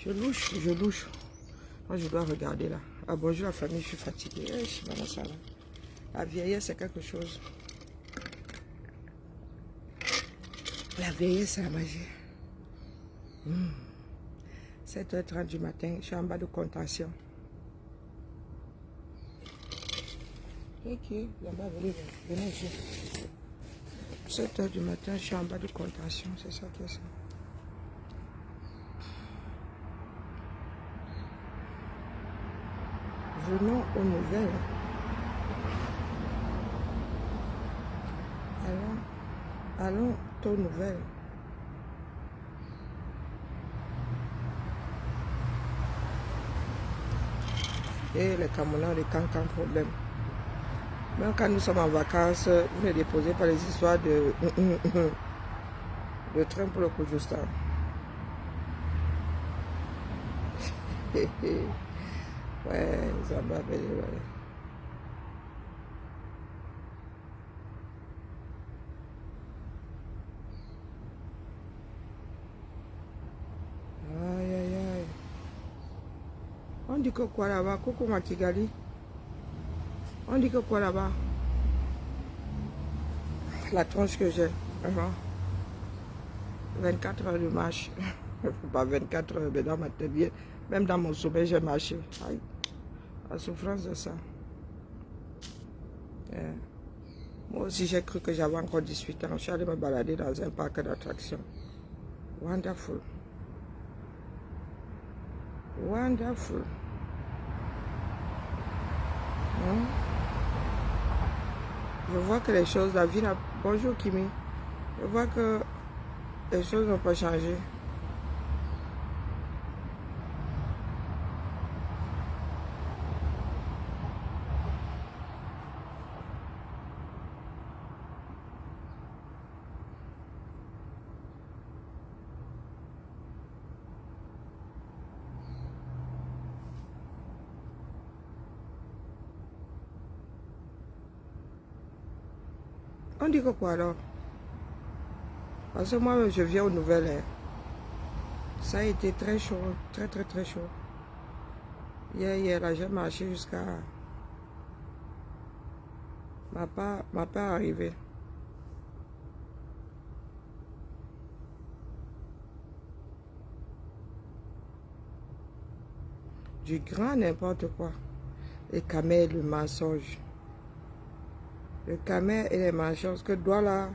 Je louche, je louche. Moi, je dois regarder là. Ah, bonjour la famille, je suis fatiguée. Je suis dans la salle. La vieillesse, c'est quelque chose. La vieillesse, c'est la magie. 7h30 du matin, je suis en bas de contention. Ok, là-bas, venez ici. 7h du matin, je suis en bas de contention, c'est ça qui est ça. Venons aux nouvelles. Allons aux nouvelles. Et les Camerounais, les cancans problème. Même quand nous sommes en vacances, vous ne déposez pas les histoires de train pour le Kurdistan. Ouais, ça va bien. Aïe, aïe, aïe. On dit que quoi là-bas? Coucou Makigali. On dit que quoi là-bas? La tronche que j'ai. 24 heures de marche. Pas 24 heures, mais dans ma tête, même dans mon sommeil, j'ai marché. Aïe. La souffrance de ça. Yeah. Moi aussi, j'ai cru que j'avais encore 18 ans. Je suis allé me balader dans un parc d'attractions. Wonderful. Wonderful. Je vois que les choses, la vie n'a... Bonjour Kimi. Je vois que les choses n'ont pas changé. On dit que quoi alors? Parce que moi, je viens aux nouvelles. Hein. Ça a été très chaud, très chaud. Hier, là, j'ai marché jusqu'à... Ma part arrivée. Du grand n'importe quoi. Les camels, le mensonge. Le camel et les mensonges que doit là...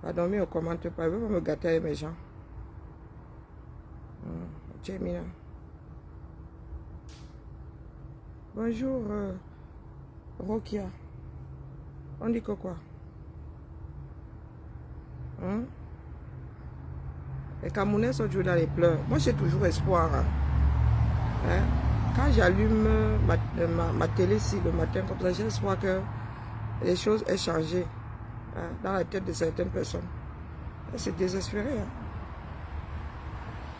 Pardon, mais on ne commente pas. Il veut pas me gâter avec mes gens. Jamina. Bonjour, Rokia. On dit que quoi? Les Camerounais sont toujours dans les pleurs. Moi, j'ai toujours espoir. Hein? Quand j'allume ma télé ici le matin, comme ça, j'ai espoir que les choses aient changé dans la tête de certaines personnes. C'est désespéré. Hein?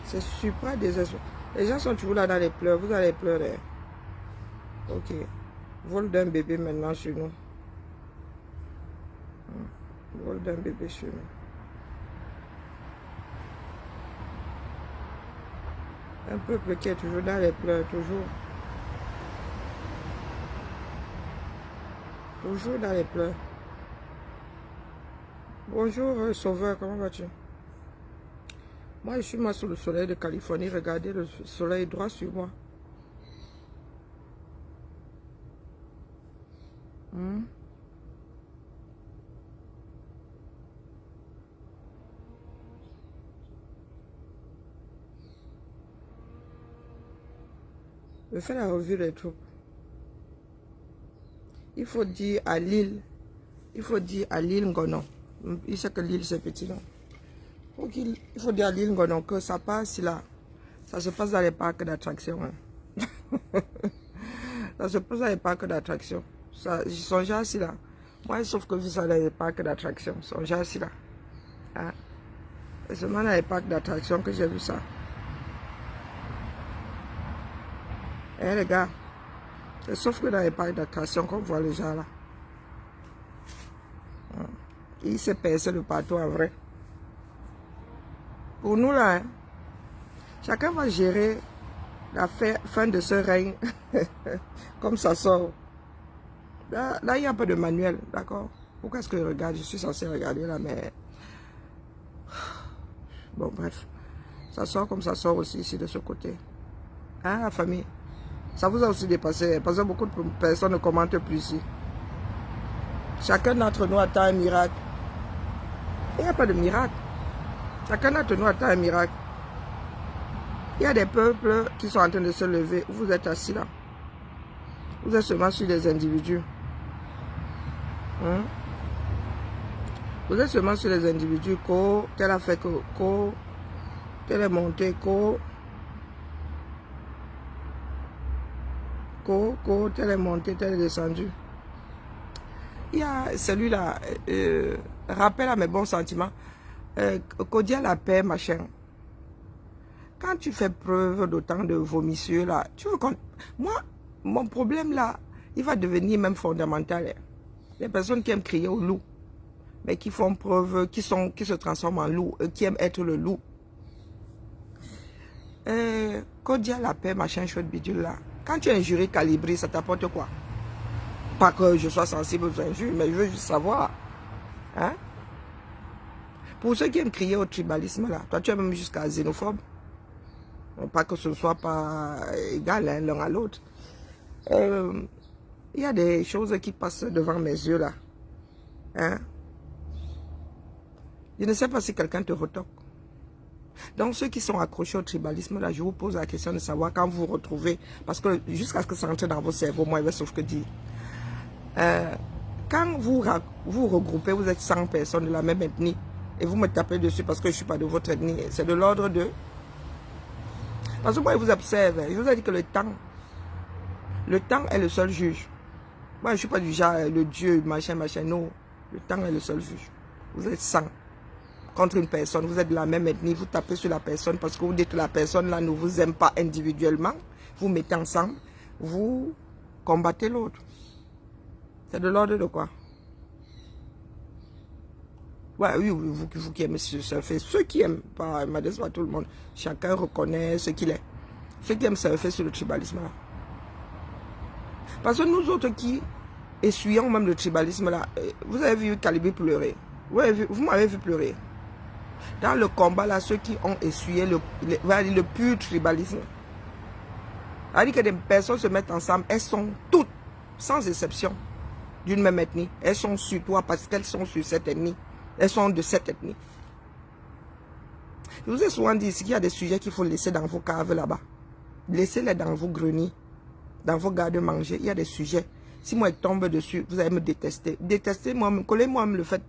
C'est super désespéré. Les gens sont toujours là dans les pleurs. Vous allez pleurer. Ok. Vol d'un bébé maintenant sur nous. Vol d'un bébé sur nous. Un peuple qui est toujours dans les pleurs, toujours. Toujours dans les pleurs. Bonjour, Sauveur, comment vas-tu? Moi, je suis moi sous le soleil de Californie. Regardez le soleil droit sur moi. Je fais la revue des troupes. Il faut dire à Lille, Ngonon. Il sait que Lille c'est petit, non? Il faut dire à Lille Ngonon que ça passe là. Ça se passe dans les parcs d'attractions. Hein. Ça se passe dans les parcs d'attractions. Ils sont déjà assis là. Moi, sauf que vu ça dans les parcs d'attractions. Ils sont déjà assis là. Hein? C'est seulement dans les parcs d'attractions que j'ai vu ça. Eh les gars, c'est sauf que dans les parcs d'attractions qu'on voit les gens là. Il s'est percé le partout en vrai. Pour nous là, hein, Chacun va gérer la fin de ce règne comme ça sort. Là, il n'y a pas de manuel, d'accord? Pourquoi est-ce que je regarde? Je suis censé regarder là, mais... Bon, bref. Ça sort comme ça sort aussi ici de ce côté. Hein, la famille? Ça vous a aussi dépassé, parce que beaucoup de personnes ne commentent plus ici. Chacun d'entre nous attend un miracle. Il n'y a pas de miracle. Chacun d'entre nous attend un miracle. Il y a des peuples qui sont en train de se lever. Vous êtes assis là. Vous êtes seulement sur des individus. Hein? Vous êtes seulement sur les individus. Tel a fait que... Tel est monté. Tel est monté. Tel est descendu. Il y a celui-là. Rappel à mes bons sentiments. Kodia la paix, machin. Quand tu fais preuve d'autant de vomissures là, tu veux qu'on... Moi, mon problème là, il va devenir même fondamental. Les personnes qui aiment crier au loup, mais qui font preuve, qui se transforment en loup, qui aiment être le loup. Kodia la paix, machin, chouette bidule là. Quand tu es injuré, calibré, ça t'apporte quoi? Pas que je sois sensible aux injures, mais je veux juste savoir. Hein? Pour ceux qui aiment crier au tribalisme là, toi tu es même jusqu'à xénophobe. Pas que ce ne soit pas égal hein, l'un à l'autre. Il y a des choses qui passent devant mes yeux là. Hein? Je ne sais pas si quelqu'un te retoque. Donc ceux qui sont accrochés au tribalisme là, je vous pose la question de savoir quand vous vous retrouvez. Parce que jusqu'à ce que ça entre dans vos cerveaux, moi il va sauf que dire. Quand vous regroupez, vous êtes 100 personnes de la même ethnie. Et vous me tapez dessus parce que je ne suis pas de votre ethnie. C'est de l'ordre de... Parce que moi, je vous observe. Je vous ai dit que le temps est le seul juge. Moi, je ne suis pas du genre, le Dieu, machin, machin. Non, le temps est le seul juge. Vous êtes 100 contre une personne. Vous êtes de la même ethnie. Vous tapez sur la personne parce que vous dites que la personne là ne vous aime pas individuellement. Vous mettez ensemble. Vous combattez l'autre. C'est de l'ordre de quoi? Ouais, oui, vous qui aimez surfer, ceux qui aiment, pas tout le monde, chacun reconnaît ce qu'il est. Ceux qui aiment surfer sur le tribalisme là. Parce que nous autres qui essuyons même le tribalisme là, vous avez vu Calibé pleurer. Vous m'avez vu pleurer. Dans le combat là, ceux qui ont essuyé le pur tribalisme. C'est-à-dire que des personnes se mettent ensemble, elles sont toutes, sans exception, d'une même ethnie. Elles sont sur toi parce qu'elles sont sur cette ethnie. Elles sont de cette ethnie. Je vous ai souvent dit ici qu'il y a des sujets qu'il faut laisser dans vos caves là-bas. Laissez-les dans vos greniers, dans vos garde-manger. Il y a des sujets. Si moi je tombe dessus, vous allez me détester. Détestez-moi, collez-moi même le fait,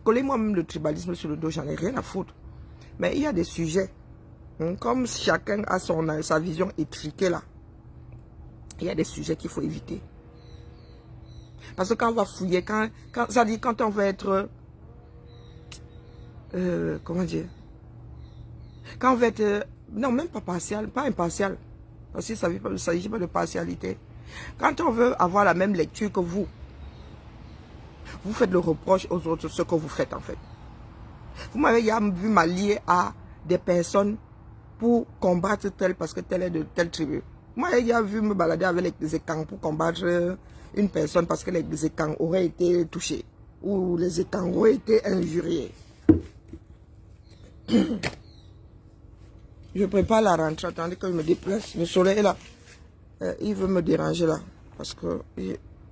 collez-moi même le tribalisme sur le dos, j'en ai rien à foutre. Mais il y a des sujets, comme chacun a sa vision étriquée là. Il y a des sujets qu'il faut éviter. Parce que quand on va fouiller, ça dit quand on va être... comment dire? Quand on va être... non, même pas partial, pas impartial. Parce qu'il ne s'agit pas de partialité. Quand on veut avoir la même lecture que vous faites le reproche aux autres ce que vous faites en fait. Vous m'avez vu m'allier à des personnes pour combattre tel parce que tel est de telle tribu. Moi, j'ai vu me balader avec les écans pour combattre une personne parce que les écans auraient été touchés ou les écans auraient été injuriés. Je prépare la rentrée, attendez que je me déplace. Le soleil est là. Il veut me déranger là. Parce que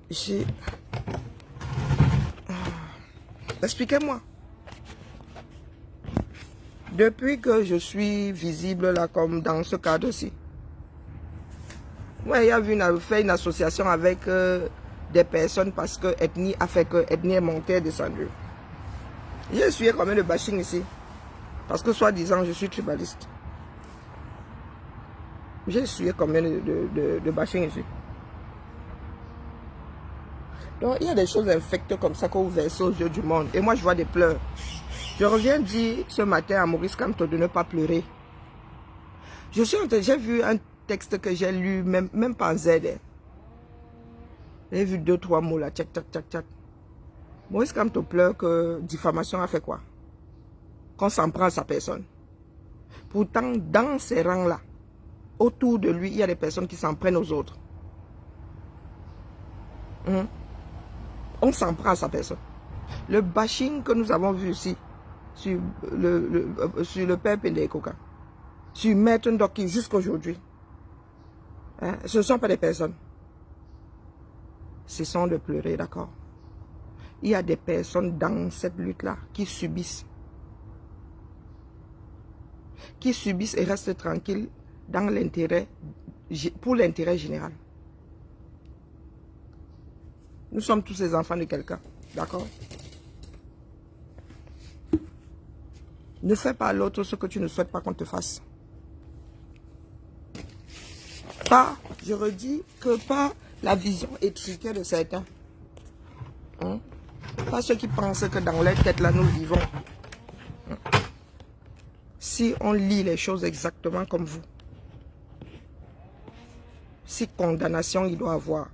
ici... Expliquez-moi. Depuis que je suis visible là, comme dans ce cadre-ci. Moi, il y a fait une association avec des personnes parce que ethnie a fait que ethnie est montée et descendue. J'ai essuyé combien de bashing ici. Parce que soi-disant, je suis tribaliste. J'ai essuyé combien de bashing ici. Donc, il y a des choses infectes comme ça que vous versez aux yeux du monde. Et moi, je vois des pleurs. Je reviens dire ce matin à Maurice Kamto de ne pas pleurer. J'ai vu un texte que j'ai lu, même pas en Z. J'ai vu 2-3 mots là, tchac, tchac, tchac, tchac. Maurice Kamto pleure que diffamation a fait quoi? Qu'on s'en prend à sa personne. Pourtant, dans ces rangs-là, autour de lui, il y a des personnes qui s'en prennent aux autres. On s'en prend à sa personne. Le bashing que nous avons vu ici, sur le père Pendekoka, sur Maître Ndoki jusqu'à aujourd'hui, ce ne sont pas des personnes. Ce sont de pleurer, d'accord? Il y a des personnes dans cette lutte-là qui subissent. Qui subissent et restent tranquilles dans l'intérêt, pour l'intérêt général. Nous sommes tous les enfants de quelqu'un, d'accord? Ne fais pas à l'autre ce que tu ne souhaites pas qu'on te fasse. Pas, je redis, que pas la vision étriquée de certains. Pas ceux qui pensent que dans leur tête là nous vivons. Si on lit les choses exactement comme vous, si condamnation il doit avoir,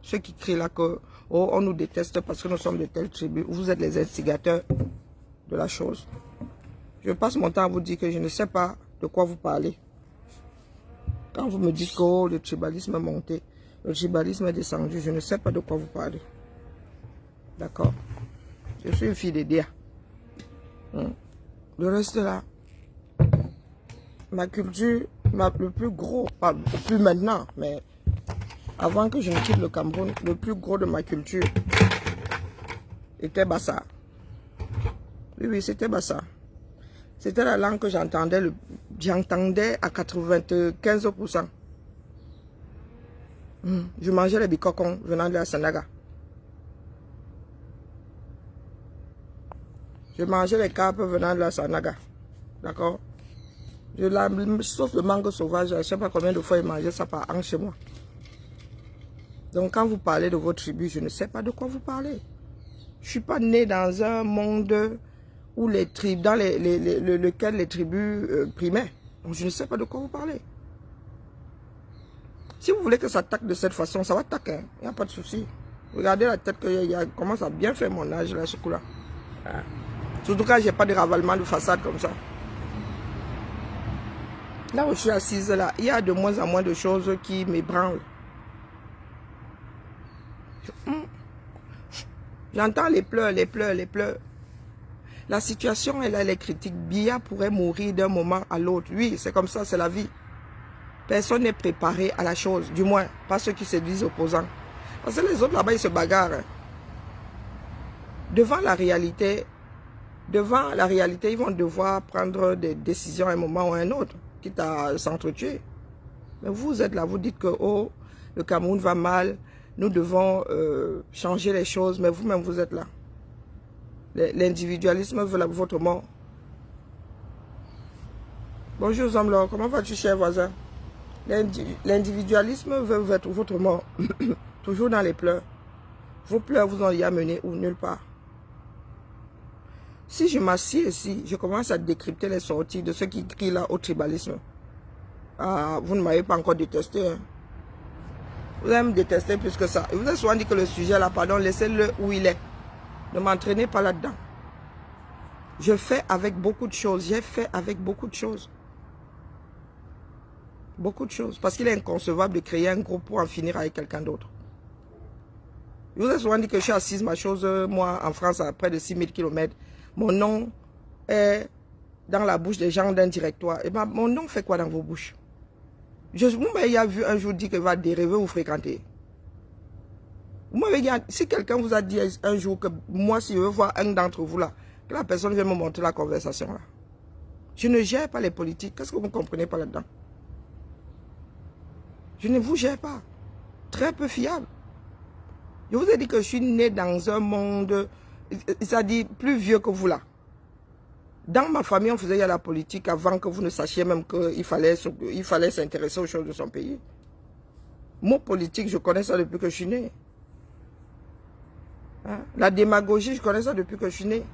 ceux qui crient là que oh, on nous déteste parce que nous sommes de telle tribu, vous êtes les instigateurs de la chose. Je passe mon temps à vous dire que je ne sais pas de quoi vous parlez. Quand vous me dites que oh, le tribalisme est monté, le tribalisme est descendu, je ne sais pas de quoi vous parlez. D'accord? Je suis une fille de Dia. Le reste là, ma culture, le plus gros, pas plus maintenant, mais avant que je ne quitte le Cameroun, le plus gros de ma culture était Bassa. Oui, c'était Bassa. C'était la langue que j'entendais à 95%. Je mangeais les bicocons venant de la Sanaga. Je mangeais les carpes venant de la Sanaga. D'accord? Sauf le mangue sauvage, je ne sais pas combien de fois il mangeait ça par an chez moi. Donc quand vous parlez de vos tribus, je ne sais pas de quoi vous parlez. Je ne suis pas né dans un monde où les tribus, dans lequel les tribus primaient. Donc je ne sais pas de quoi vous parlez. Si vous voulez que ça attaque de cette façon, ça va attaquer. Il n'y a pas de souci. Regardez la tête que il commence à bien faire mon âge là, ce coup-là. Surtout quand je n'ai pas de ravalement de façade comme ça. Là où je suis assise là, il y a de moins en moins de choses qui m'ébranlent. J'entends les pleurs, les pleurs, les pleurs. La situation est là, elle est critique. Biya pourrait mourir d'un moment à l'autre. Oui, c'est comme ça, c'est la vie. Personne n'est préparé à la chose, du moins, pas ceux qui se disent opposants. Parce que les autres là-bas, ils se bagarrent. Devant la réalité, ils vont devoir prendre des décisions à un moment ou à un autre, quitte à s'entretuer. Mais vous êtes là, vous dites que oh, le Cameroun va mal, nous devons changer les choses, mais vous-même, vous êtes là. L'individualisme veut votre mort. Bonjour Zomlo, comment vas-tu cher voisin? L'individualisme veut votre mort. Toujours dans les pleurs. Vos pleurs vous ont y amené ou nulle part. Si je m'assieds ici, je commence à décrypter les sorties de ceux qui crient là au tribalisme. Ah, vous ne m'avez pas encore détesté. Hein. Vous allez me détester plus que ça. Et vous avez souvent dit que le sujet là, pardon, laissez-le où il est. Ne m'entraînez pas là-dedans. Je fais avec beaucoup de choses. J'ai fait avec beaucoup de choses. Beaucoup de choses. Parce qu'il est inconcevable de créer un groupe pour en finir avec quelqu'un d'autre. Je vous ai souvent dit que je suis assise, ma chose, moi, en France, à près de 6000 km. Mon nom est dans la bouche des gens d'un directoire. Et ben, mon nom fait quoi dans vos bouches? Vous m'avez vu un jour dire que va dériver ou fréquenter. Vous m'avez dit, si quelqu'un vous a dit un jour que moi, si je veux voir un d'entre vous là, que la personne vient me montrer la conversation là. Je ne gère pas les politiques. Qu'est-ce que vous ne comprenez pas là-dedans? Je ne vous gère pas. Très peu fiable. Je vous ai dit que je suis né dans un monde, c'est-à-dire plus vieux que vous là. Dans ma famille, on faisait la politique avant que vous ne sachiez même qu'il fallait s'intéresser aux choses de son pays. Mon politique, je connais ça depuis que je suis né. Hein? La démagogie, je connais ça depuis que je suis né.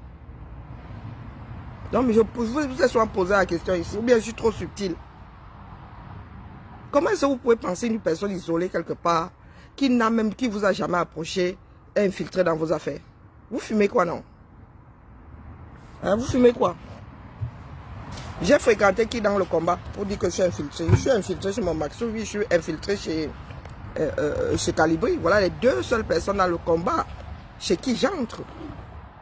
Non, mais je vous ai souvent posé la question ici, ou bien je suis trop subtil. Comment est-ce que vous pouvez penser une personne isolée quelque part, qui vous a jamais approché, infiltré dans vos affaires? Vous fumez quoi, non? Hein, vous fumez quoi? J'ai fréquenté qui dans le combat pour dire que je suis infiltré. Je suis infiltré chez mon Maxou, oui, je suis infiltré chez Calibri. Voilà les deux seules personnes dans le combat chez qui j'entre.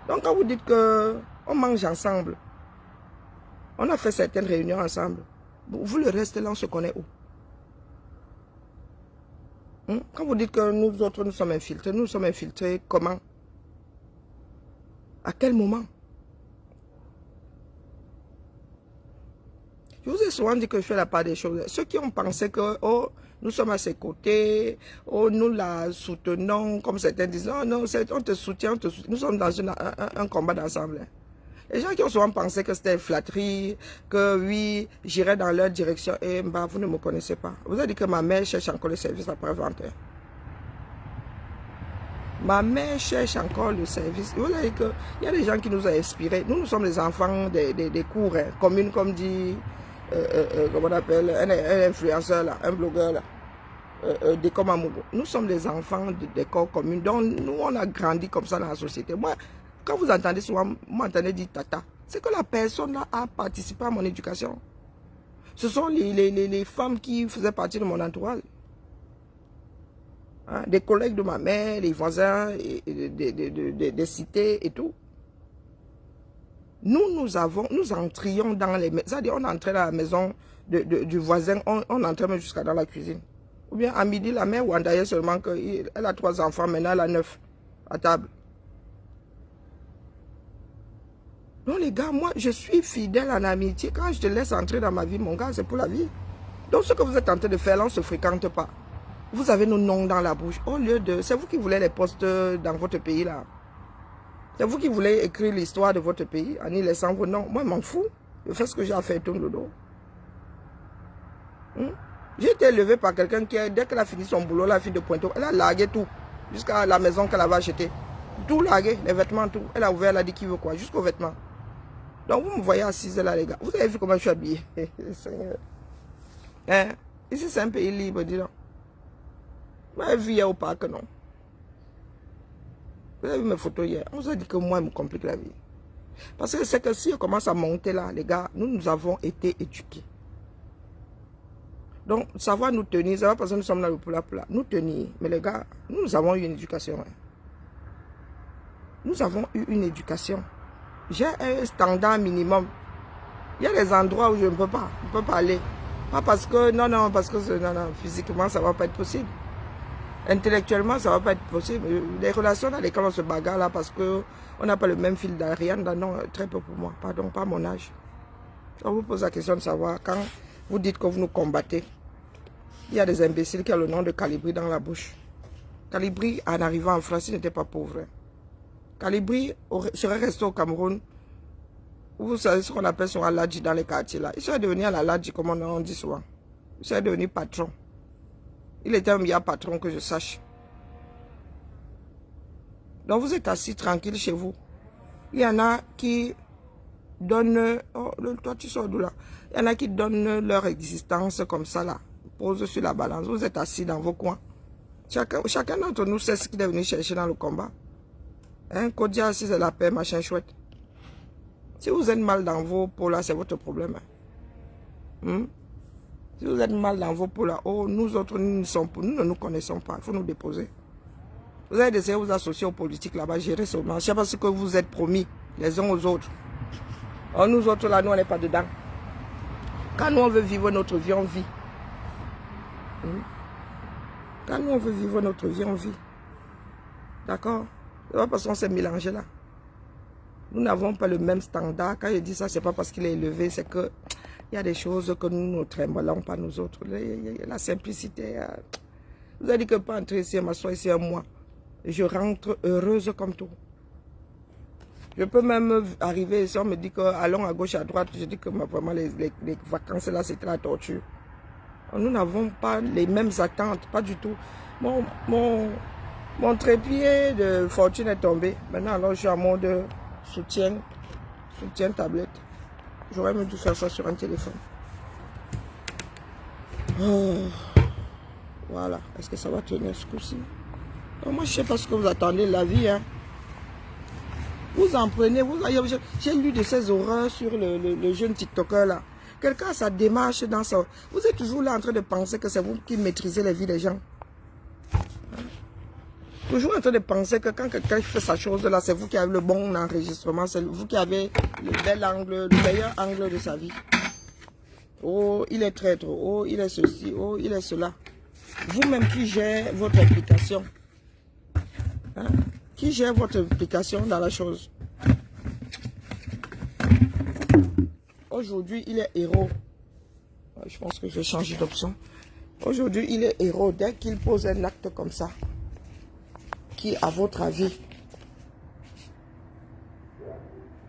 Donc quand vous dites qu'on mange ensemble, on a fait certaines réunions ensemble, vous le reste là, on se connaît où? Quand vous dites que nous autres, nous sommes infiltrés comment? À quel moment? Je vous ai souvent dit que je fais la part des choses. Ceux qui ont pensé que oh, nous sommes à ses côtés, oh, nous la soutenons, comme certains disent, non, non, on te soutient, nous sommes dans un combat d'ensemble. Les gens qui ont souvent pensé que c'était flatterie, que oui, j'irai dans leur direction, et bah, vous ne me connaissez pas. Vous avez dit que ma mère cherche encore le service après-vente. Ma mère cherche encore le service. Vous avez dit qu'il y a des gens qui nous ont inspirés. Nous sommes les enfants des cours communes, comme dit, comment on appelle, un influenceur, là, un blogueur, là, des Komamougou. Nous sommes les enfants des corps communes. Donc, nous, on a grandi comme ça dans la société. Moi, quand vous entendez souvent, vous m'entendez dire tata, c'est que la personne là a participé à mon éducation. Ce sont les femmes qui faisaient partie de mon entourage. Hein, des collègues de ma mère, les voisins, des cités et tout. Nous entrions dans les maisons. C'est-à-dire, on entrait dans la maison du voisin, on entrait même jusqu'à dans la cuisine. Ou bien à midi, la mère ouandaillait seulement qu'elle a 3 enfants, maintenant elle a 9 à table. Donc les gars, moi je suis fidèle en amitié. Quand je te laisse entrer dans ma vie, mon gars, c'est pour la vie. Donc ce que vous êtes en train de faire là, on ne se fréquente pas. Vous avez nos noms dans la bouche. Au lieu de... C'est vous qui voulez les postes dans votre pays là. C'est vous qui voulez écrire l'histoire de votre pays en y laissant vos noms. Moi, je m'en fous. Je fais ce que j'ai à faire, tourne le dos. J'ai été élevé par quelqu'un qui, dès qu'elle a fini son boulot, la fille de Pointeau, elle a largué tout. Jusqu'à la maison qu'elle avait achetée. Tout largué, les vêtements, tout. Elle a ouvert, elle a dit qui veut quoi, jusqu'aux vêtements. Donc vous me voyez assise là, les gars. Vous avez vu comment je suis habillé. Hein? Ici, c'est un pays libre, dis donc. Vous avez vu hier au parc, non? Vous avez vu mes photos hier? On vous a dit que moi, il me complique la vie. Parce que c'est que si on commence à monter là, les gars, nous avons été éduqués. Donc, savoir nous tenir, ça va parce que nous sommes dans le plat, nous tenir. Mais les gars, nous avons eu une éducation. Hein. Nous avons eu une éducation. J'ai un standard minimum. Il y a des endroits où je ne peux pas. Je ne peux pas aller. Pas parce que, non, parce que non, physiquement, ça ne va pas être possible. Intellectuellement, ça ne va pas être possible. Les relations dans lesquelles on se bagarre là, parce qu'on n'a pas le même fil d'Ariane, non, très peu pour moi. Pardon, pas mon âge. On vous pose la question de savoir, quand vous dites que vous nous combattez, il y a des imbéciles qui ont le nom de Calibri dans la bouche. Calibri, en arrivant en France, il n'était pas pauvre. Calibri serait resté au Cameroun. Vous savez ce qu'on appelle son aladji dans les quartiers là. Il serait devenu un aladji, comme on dit souvent. Il serait devenu patron. Il était un meilleur patron que je sache. Donc vous êtes assis tranquille chez vous. Il y en a qui donnent... Oh, toi tu sors d'où là? Il y en a qui donnent leur existence comme ça là. Posent sur la balance. Vous êtes assis dans vos coins. Chacun d'entre nous sait ce qu'il est venu chercher dans le combat. Hein, Kodia, si c'est la paix, machin chouette. Si vous êtes mal dans vos peaux là, c'est votre problème. Si vous êtes mal dans vos peaux là, oh, nous autres, nous ne nous connaissons pas. Il faut nous déposer. Vous avez essayé de vous associer aux politiques là-bas, gérer seulement. Je sais pas ce que vous êtes promis les uns aux autres. Oh, nous autres là, nous on n'est pas dedans. Quand nous on veut vivre notre vie, on vit. Quand nous on veut vivre notre vie, on vit. D'accord? C'est pas parce qu'on s'est mélangé là. Nous n'avons pas le même standard. Quand je dis ça, c'est pas parce qu'il est élevé, c'est que il y a des choses que nous ne tremblons pas nous autres. La simplicité. Vous avez dit que pas entrer ici, m'asseoir ici un mois. Je rentre heureuse comme tout. Je peux même arriver ici, on me dit que allons à gauche, à droite. Je dis que vraiment les vacances là, c'était la torture. Nous n'avons pas les mêmes attentes, pas du tout. Mon trépied de fortune est tombé. Maintenant, alors je suis en mode soutien tablette. J'aurais même dû faire ça sur un téléphone. Oh. Voilà. Est-ce que ça va tenir ce coup-ci? Moi, je ne sais pas ce que vous attendez de la vie. Hein. Vous en prenez, j'ai lu de ces horreurs sur le jeune TikToker là. Quelqu'un a sa démarche dans ça. Vous êtes toujours là en train de penser que c'est vous qui maîtrisez la vie des gens. Toujours en train de penser que quand quelqu'un fait sa chose là, c'est vous qui avez le bon enregistrement, c'est vous qui avez le bel angle, le meilleur angle de sa vie. Oh, il est traître, oh, il est ceci, oh, il est cela. Vous-même qui gérez votre implication. Hein? Qui gère votre implication dans la chose. Aujourd'hui, il est héros. Je pense que je vais changer d'option. Aujourd'hui, il est héros. Dès qu'il pose un acte comme ça, qui, à votre avis,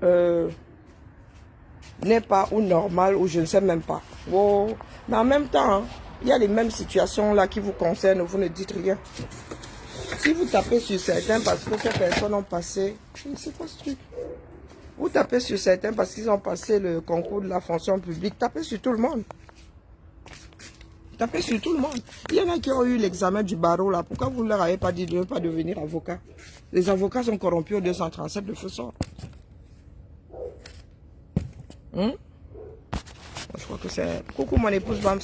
n'est pas ou normal ou je ne sais même pas. Oh. Mais en même temps, hein, il y a les mêmes situations là qui vous concernent, vous ne dites rien. Si vous tapez sur certains parce que ces personnes ont passé... C'est quoi ce truc? Vous tapez sur certains parce qu'ils ont passé le concours de la fonction publique. Tapez sur tout le monde. Tapez sur tout le monde. Il y en a qui ont eu l'examen du barreau là. Pourquoi vous ne leur avez pas dit de ne pas devenir avocat? Les avocats sont corrompus au 237 de feu sort. Je crois que c'est... Coucou mon épouse Bams.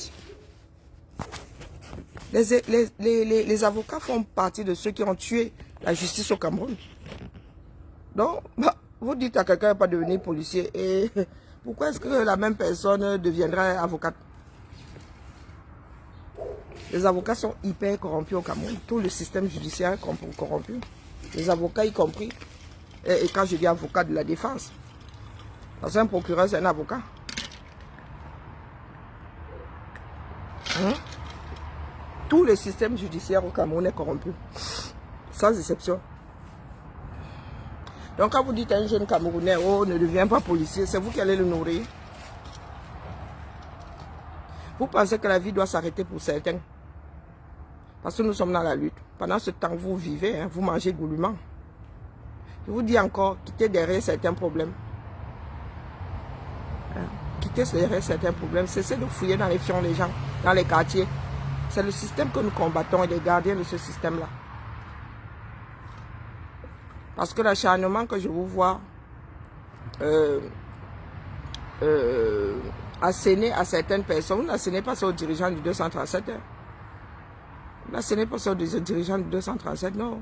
Les avocats font partie de ceux qui ont tué la justice au Cameroun. Donc, vous dites à quelqu'un de ne pas devenir policier. Et pourquoi est-ce que la même personne deviendrait avocate? Les avocats sont hyper corrompus au Cameroun. Tout le système judiciaire est corrompu. Les avocats y compris. Et quand je dis avocat de la défense, parce qu'un procureur, c'est un avocat. Tout le système judiciaire au Cameroun est corrompu. Sans exception. Donc quand vous dites à un jeune Camerounais, oh, ne deviens pas policier, c'est vous qui allez le nourrir. Vous pensez que la vie doit s'arrêter pour certains. Parce que nous sommes dans la lutte. Pendant ce temps, vous vivez, hein, vous mangez goulûment. Je vous dis encore, quittez derrière certains problèmes. Quittez derrière certains problèmes. Cessez de fouiller dans les fions des gens, dans les quartiers. C'est le système que nous combattons et les gardiens de ce système-là. Parce que l'acharnement que je vous vois asséner à certaines personnes, vous n'assénez pas ça aux dirigeants du 237. Vous n'assénez pas ça aux dirigeants du 237, non.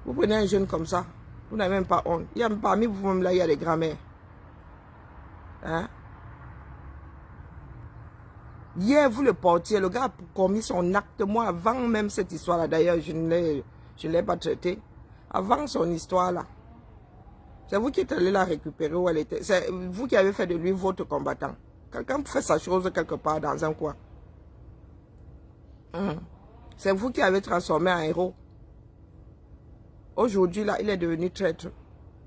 Vous prenez un jeune comme ça, vous n'avez même pas honte. Il y a, parmi vous-même là, il y a des grands-mères. Hein? Hier, vous le portiez, le gars a commis son acte. Moi, avant même cette histoire-là, d'ailleurs, je ne l'ai pas traité. Avant son histoire-là, c'est vous qui êtes allé la récupérer où elle était. C'est vous qui avez fait de lui votre combattant. Quelqu'un fait sa chose quelque part dans un coin. C'est vous qui avez transformé en héros. Aujourd'hui, là, il est devenu traître.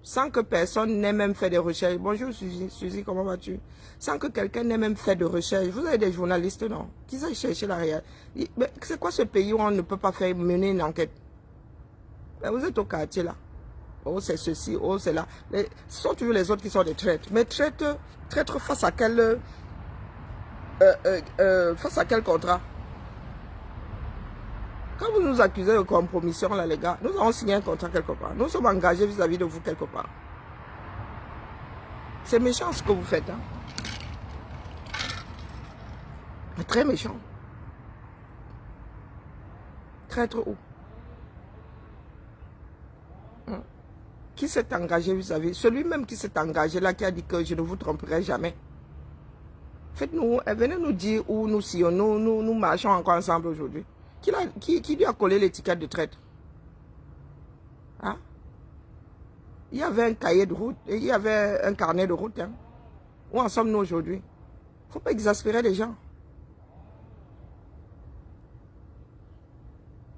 Sans que personne n'ait même fait des recherches. Bonjour Suzy, Suzy, comment vas-tu? Sans que quelqu'un n'ait même fait de recherches. Vous avez des journalistes, non? Qui ont cherché la réalité. C'est quoi ce pays où on ne peut pas faire mener une enquête? Mais vous êtes au quartier là. Oh, c'est ceci, oh, c'est là. Ce sont toujours les autres qui sont des traîtres. Mais traîtres face à quel... face à quel contrat? Quand vous nous accusez de compromission, là, les gars, nous avons signé un contrat quelque part. Nous sommes engagés vis-à-vis de vous quelque part. C'est méchant ce que vous faites. Hein? Très méchant. Traître où? Qui s'est engagé vis-à-vis? Celui même qui s'est engagé là, qui a dit que je ne vous tromperai jamais. Faites-nous, venez nous dire où nous sillonnons, nous marchons encore ensemble aujourd'hui. Qui lui a collé l'étiquette de traître? Hein? Il y avait un cahier de route, et il y avait un carnet de route. Hein? Où en sommes-nous aujourd'hui? Il ne faut pas exaspérer les gens.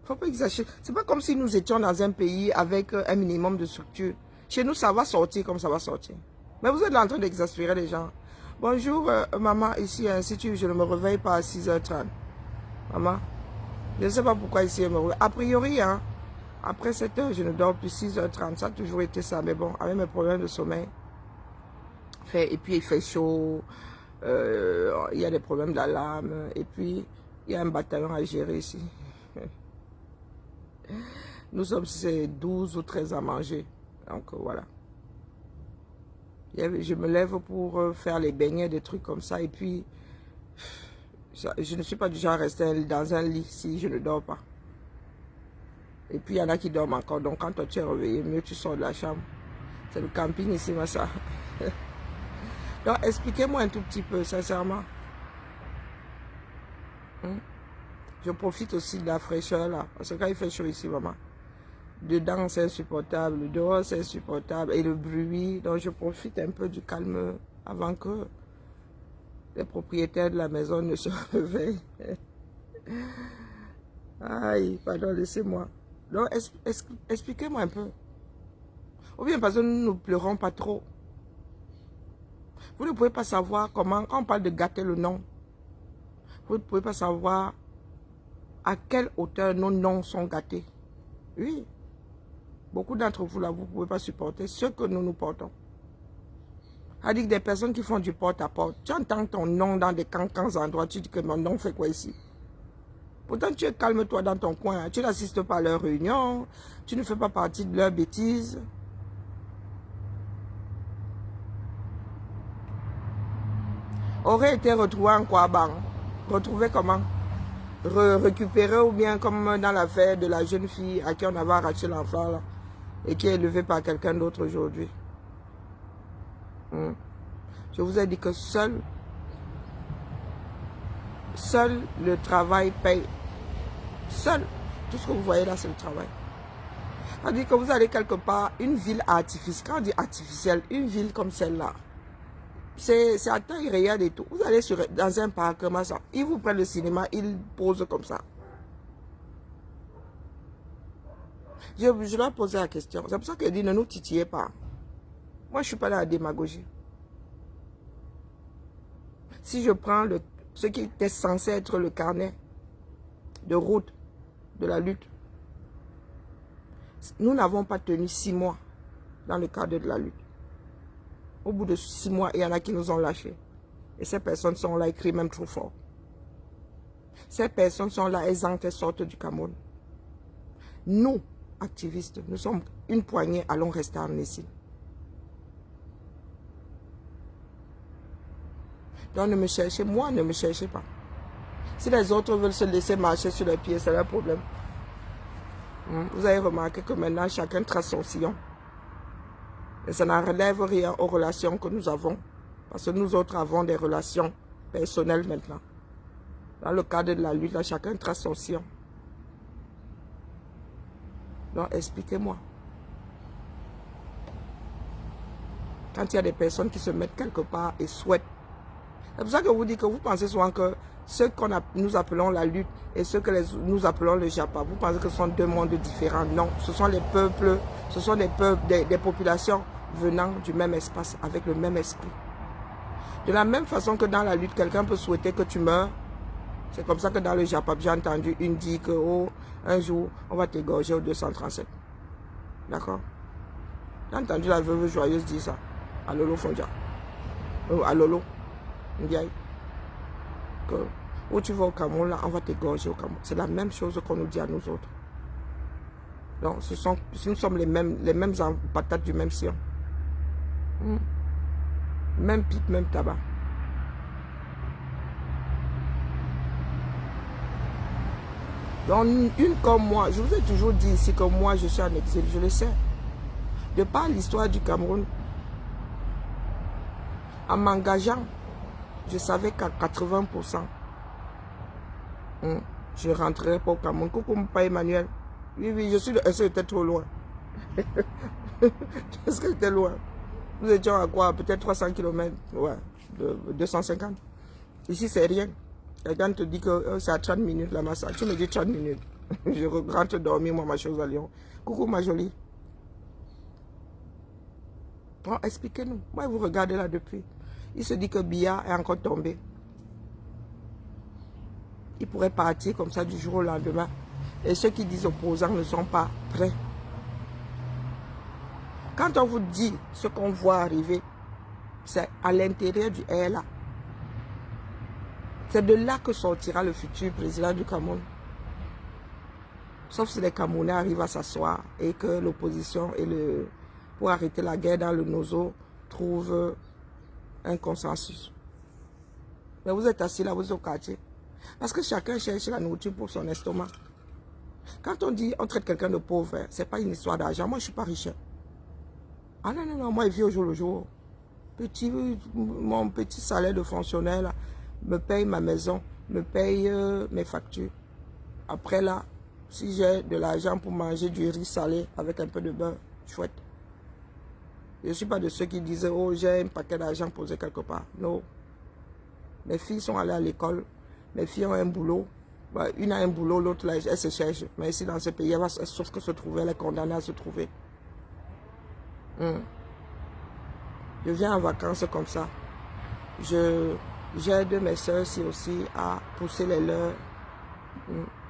Il ne faut pas exagérer. Ce n'est pas comme si nous étions dans un pays avec un minimum de structure. Chez nous, ça va sortir comme ça va sortir. Mais vous êtes là en train d'exaspérer les gens. Bonjour, maman, ici, je ne me réveille pas à 6h30. Maman, je ne sais pas pourquoi ici, je me réveille. A priori, hein, après 7h, je ne dors plus 6h30. Ça a toujours été ça. Mais bon, avec mes problèmes de sommeil, et puis il fait chaud, il y a des problèmes d'alarme, et puis il y a un bataillon à gérer ici. Nous sommes 12 ou 13 à manger. Donc voilà. Je me lève pour faire les beignets, des trucs comme ça. Et puis, je ne suis pas du genre à rester dans un lit si je ne dors pas. Et puis, il y en a qui dorment encore. Donc, quand toi, tu es réveillé, mieux tu sors de la chambre. C'est le camping ici, mais ça. Donc, expliquez-moi un tout petit peu, sincèrement. Je profite aussi de la fraîcheur, là. Parce que quand il fait chaud ici, vraiment, dedans, c'est insupportable. Dehors, c'est insupportable. Et le bruit. Donc, je profite un peu du calme avant que les propriétaires de la maison ne se réveillent. Aïe, pardon, laissez-moi. Donc, expliquez-moi un peu. Ou bien parce que nous ne pleurons pas trop. Vous ne pouvez pas savoir comment, quand on parle de gâter le nom, vous ne pouvez pas savoir à quelle hauteur nos noms sont gâtés. Oui. Beaucoup d'entre vous, là, vous ne pouvez pas supporter ce que nous portons. C'est-à-dire que des personnes qui font du porte-à-porte, tu entends ton nom dans des cancans endroits, tu dis que mon nom fait quoi ici? Pourtant, tu es calme-toi dans ton coin. Tu n'assistes pas à leurs réunions. Tu ne fais pas partie de leurs bêtises. Aurait été retrouvé en Kouaban. Retrouvé comment? Récupéré ou bien comme dans l'affaire de la jeune fille à qui on avait arraché l'enfant là et qui est élevée par quelqu'un d'autre aujourd'hui. Je vous ai dit que seul le travail paye. Seul. Tout ce que vous voyez là, c'est le travail. C'est-à-dire que vous allez quelque part, une ville artificielle, quand on dit artificielle, une ville comme celle-là, c'est à taille réelle et tout. Vous allez dans un parc comme ça, ils vous prennent le cinéma, ils posent comme ça. Je leur posais la question. C'est pour ça qu'elle dit, ne nous titillez pas. Moi, je ne suis pas dans la démagogie. Si je prends ce qui était censé être le carnet de route de la lutte, nous n'avons pas tenu 6 mois dans le cadre de la lutte. Au bout de 6 mois, il y en a qui nous ont lâchés. Et ces personnes sont là, écrites même trop fort. Ces personnes sont là, elles entrent et sortent du Cameroun. Nous, activistes, nous sommes une poignée, allons rester en ici. Donc ne me cherchez, moi ne me cherchez pas. Si les autres veulent se laisser marcher sur les pieds, c'est leur problème. Vous avez remarqué que maintenant, chacun trace son sillon. Et ça n'enlève rien aux relations que nous avons. Parce que nous autres avons des relations personnelles maintenant. Dans le cadre de la lutte, là, chacun trace son sillon. Donc, expliquez-moi. Quand il y a des personnes qui se mettent quelque part et souhaitent. C'est pour ça que vous dites que vous pensez souvent que ce que nous appelons la lutte et ce que nous appelons le Japa, vous pensez que ce sont deux mondes différents. Non, ce sont les peuples, ce sont des peuples, des populations venant du même espace, avec le même esprit. De la même façon que dans la lutte, quelqu'un peut souhaiter que tu meurs. C'est comme ça que dans le Japa, j'ai entendu une dire que oh, un jour, on va t'égorger au 237. D'accord? J'ai entendu la veuve joyeuse dire ça. À Lolo Fondia. À Lolo. Ndiaye. Que où tu vas au Cameroun, là, on va t'égorger au Cameroun. C'est la même chose qu'on nous dit à nous autres. Donc, nous sommes les mêmes patates du même sillon. Même pipe, même tabac. Donc, une comme moi, je vous ai toujours dit ici que moi, je suis en exil, je le sais. De par l'histoire du Cameroun, en m'engageant, je savais qu'à 80%, je ne rentrerai pas au Cameroun. Coucou, pas Emmanuel. Oui, je suis de... Est-ce que j'étais trop loin? Est-ce que j'étais loin? Nous étions à quoi? Peut-être 300 km. Ouais, 250. Ici, c'est rien. Quelqu'un te dit que c'est à 30 minutes la massage. Tu me dis 30 minutes. Je rentre dormir, moi, ma chose à Lyon. Coucou, ma jolie. Oh, expliquez-nous. Moi, vous regardez là depuis. Il se dit que Biya est encore tombé. Il pourrait partir comme ça du jour au lendemain. Et ceux qui disent opposants ne sont pas prêts. Quand on vous dit ce qu'on voit arriver, c'est à l'intérieur du RLA. C'est de là que sortira le futur président du Cameroun. Sauf si les Camerounais arrivent à s'asseoir et que l'opposition pour arrêter la guerre dans le Nozo trouve un consensus. Mais vous êtes assis là, vous êtes au quartier. Parce que chacun cherche la nourriture pour son estomac. Quand on dit on traite quelqu'un de pauvre, ce n'est pas une histoire d'argent. Moi, je ne suis pas riche. Ah non, non, non, moi, je vis au jour le jour. Mon petit salaire de fonctionnaire là, me paye ma maison, me paye mes factures. Après là, si j'ai de l'argent pour manger du riz salé avec un peu de beurre, chouette. Je ne suis pas de ceux qui disent, oh, j'ai un paquet d'argent posé quelque part. Non. Mes filles sont allées à l'école. Mes filles ont un boulot. Une a un boulot, l'autre, là, elle se cherche. Mais ici, dans ce pays, elle va sauf que se trouver, elle est condamnée à se trouver. Je viens en vacances comme ça. J'aide mes soeurs aussi à pousser les leurs,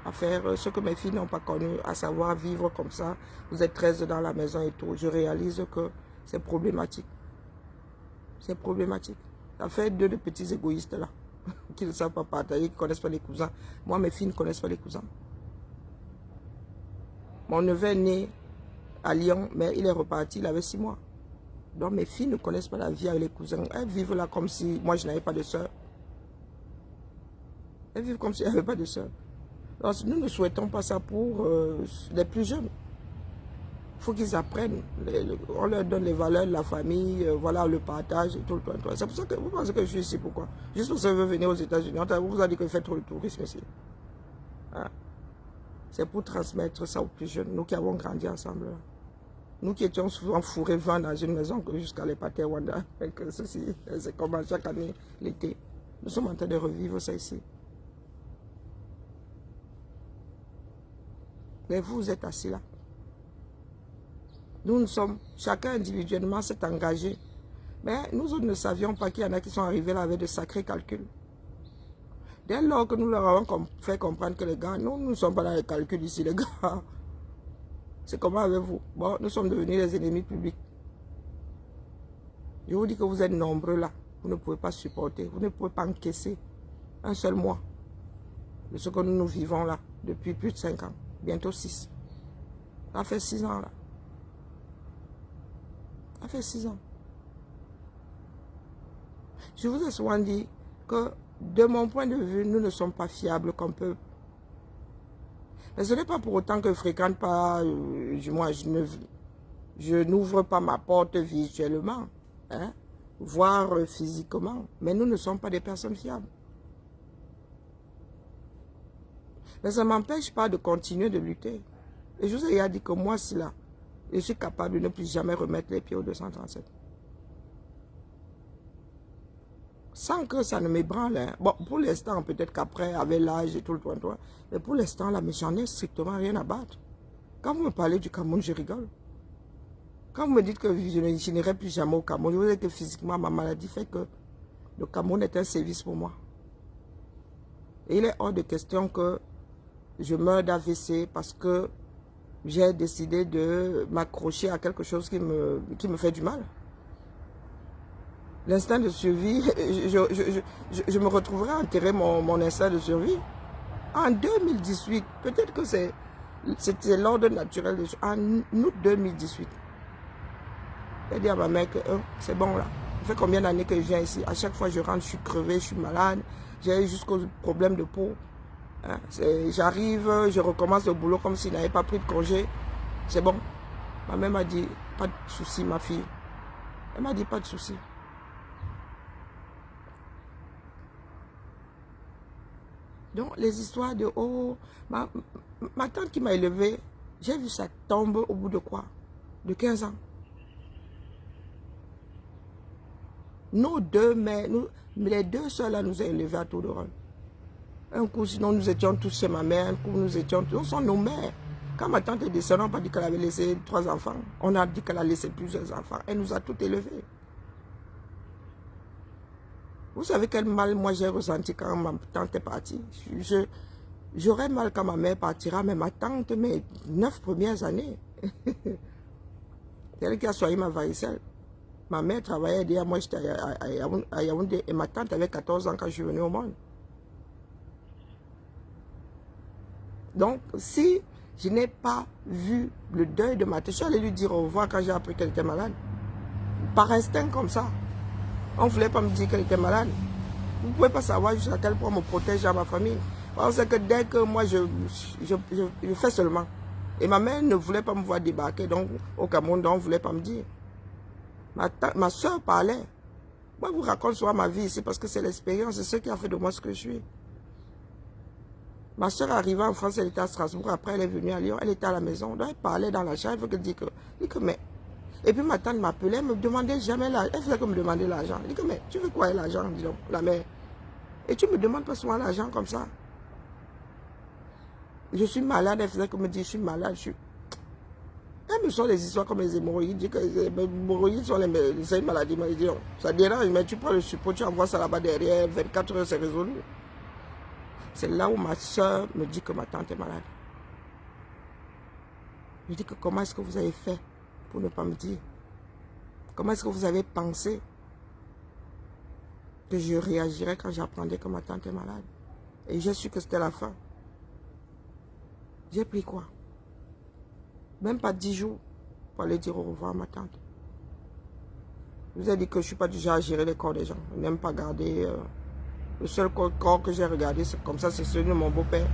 à faire ce que mes filles n'ont pas connu, à savoir vivre comme ça. Vous êtes 13 dans la maison et tout. Je réalise que c'est problématique. C'est problématique. Ça fait deux de petits égoïstes là, qui ne savent pas partager, qui ne connaissent pas les cousins. Moi, mes filles ne connaissent pas les cousins. Mon neveu est né à Lyon, mais il est reparti, il avait 6 mois. Donc mes filles ne connaissent pas la vie avec les cousins. Elles vivent là comme si moi je n'avais pas de soeur. Elles vivent comme si elles n'avaient pas de soeur. Donc nous ne souhaitons pas ça pour les plus jeunes. Il faut qu'ils apprennent. On leur donne les valeurs de la famille, voilà, le partage et tout le temps. C'est pour ça que vous pensez que je suis ici, pourquoi? Juste parce que je veux venir aux États-Unis. On vous a dit que je fais trop de tourisme ici. Hein? C'est pour transmettre ça aux plus jeunes, nous qui avons grandi ensemble. Nous qui étions souvent fourrés 20 dans une maison jusqu'à l'Épaté Wanda. C'est comme chaque année, l'été. Nous sommes en train de revivre ça ici. Mais vous êtes assis là. Nous sommes, chacun individuellement s'est engagé. Mais nous autres ne savions pas qu'il y en a qui sont arrivés là avec de sacrés calculs. Dès lors que nous leur avons fait comprendre que les gars, nous ne sommes pas dans les calculs ici, les gars. C'est comment avec vous? Bon, nous sommes devenus les ennemis publics. Je vous dis que vous êtes nombreux là. Vous ne pouvez pas supporter. Vous ne pouvez pas encaisser un seul mois de ce que nous vivons là depuis plus de 5 ans. Bientôt 6. Ça fait 6 ans là. Ça fait 6 ans. Je vous ai souvent dit que de mon point de vue, nous ne sommes pas fiables comme peuple. Mais ce n'est pas pour autant que je ne fréquente pas, moi je n'ouvre pas ma porte visuellement, hein, voire physiquement. Mais nous ne sommes pas des personnes fiables. Mais ça ne m'empêche pas de continuer de lutter. Et je vous ai déjà dit que moi, si là, je suis capable de ne plus jamais remettre les pieds au 237. Sans que ça ne m'ébranle. Hein. Bon, pour l'instant, peut-être qu'après, avec l'âge et tout le toit, mais pour l'instant, là, j'en ai strictement rien à battre. Quand vous me parlez du Cameroun, je rigole. Quand vous me dites que je n'irai plus jamais au Cameroun, je vous dis que physiquement, ma maladie fait que le Cameroun est un service pour moi. Et il est hors de question que je meure d'AVC parce que j'ai décidé de m'accrocher à quelque chose qui me fait du mal. L'instinct de survie, je me retrouverai à enterrer mon instinct de survie. En 2018, peut-être que c'était l'ordre naturel des choses. En août 2018, j'ai dit à ma mère que c'est bon là. Ça fait combien d'années que je viens ici? À chaque fois je rentre, je suis crevé, je suis malade. J'ai jusqu'aux problèmes de peau. Hein? J'arrive, je recommence le boulot comme s'il n'avait pas pris de congé. C'est bon. Ma mère m'a dit, pas de souci ma fille. Elle m'a dit, pas de souci. Donc, les histoires de, oh, ma tante qui m'a élevé, j'ai vu sa tombe au bout de quoi? De 15 ans. Nos deux mères, les deux soeurs là nous ont élevés à tour de rôle. Un coup, sinon nous étions tous chez ma mère, un coup nous étions tous, sont nos mères. Quand ma tante est décédée, on n'a pas dit qu'elle avait laissé 3 enfants. On a dit qu'elle a laissé plusieurs enfants. Elle nous a toutes élevés. Vous savez quel mal moi j'ai ressenti quand ma tante est partie? J'aurais mal quand ma mère partira, mais ma tante, mes 9 premières années, c'est elle qui a soigné ma varicelle. Ma mère travaillait déjà, moi j'étais à Yaoundé, et ma tante avait 14 ans quand je suis venue au monde. Donc, si je n'ai pas vu le deuil de ma tante, je suis allée lui dire au revoir quand j'ai appris qu'elle était malade. Par instinct comme ça. On ne voulait pas me dire qu'elle était malade. Vous ne pouvez pas savoir jusqu'à quel point on me protège à ma famille. On sait que dès que moi je fais seulement. Et ma mère ne voulait pas me voir débarquer donc, au Cameroun, donc on ne voulait pas me dire. Ma soeur parlait. Moi, je vous raconte souvent ma vie ici parce que c'est l'expérience, c'est ce qui a fait de moi ce que je suis. Ma soeur arrivait en France, elle était à Strasbourg, après elle est venue à Lyon, elle était à la maison, donc elle parlait dans la chambre, elle dit que mais... Et puis ma tante m'appelait, elle me demandait jamais l'argent, elle faisait que me demander l'argent. Elle dit que mais tu veux quoi l'argent, dis donc, la mère. Et tu me demandes pas souvent l'argent comme ça. Je suis malade, elle faisait que me dire je suis malade, je suis... Elles me sont des histoires comme les hémorroïdes, dit que les hémorroïdes sont une maladie, ça dérange, mais tu prends le support, tu envoies ça là-bas derrière, 24 heures c'est résolu. C'est là où ma soeur me dit que ma tante est malade. Je dis que comment est-ce que vous avez fait pour ne pas me dire? Comment est-ce que vous avez pensé que je réagirais quand j'apprendais que ma tante est malade? Et j'ai su que c'était la fin. J'ai pris quoi? Même pas 10 jours pour aller dire au revoir à ma tante. Je vous ai dit que je ne suis pas du genre à gérer les corps des gens. Je n'aime pas garder... le seul corps que j'ai regardé, c'est comme ça, c'est celui de mon beau-père.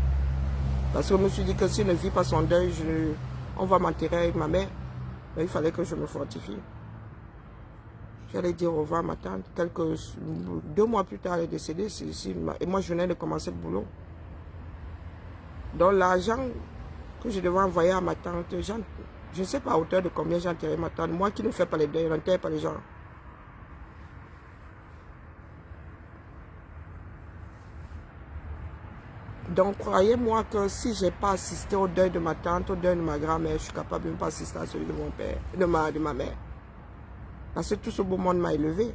Parce que je me suis dit que s'il ne vit pas son deuil, on va m'enterrer avec ma mère. Mais il fallait que je me fortifie. J'allais dire au revoir à ma tante. 2 mois plus tard, elle est décédée. Et moi, je venais de commencer le boulot. Donc l'argent que je devais envoyer à ma tante, je ne sais pas à hauteur de combien j'ai enterré ma tante. Moi qui ne fais pas les deuils, je n'enterre pas les gens. Donc, croyez-moi que si je n'ai pas assisté au deuil de ma tante, au deuil de ma grand-mère, je suis capable de ne pas assister à celui de mon père, de ma mère. Parce que tout ce beau monde m'a élevé.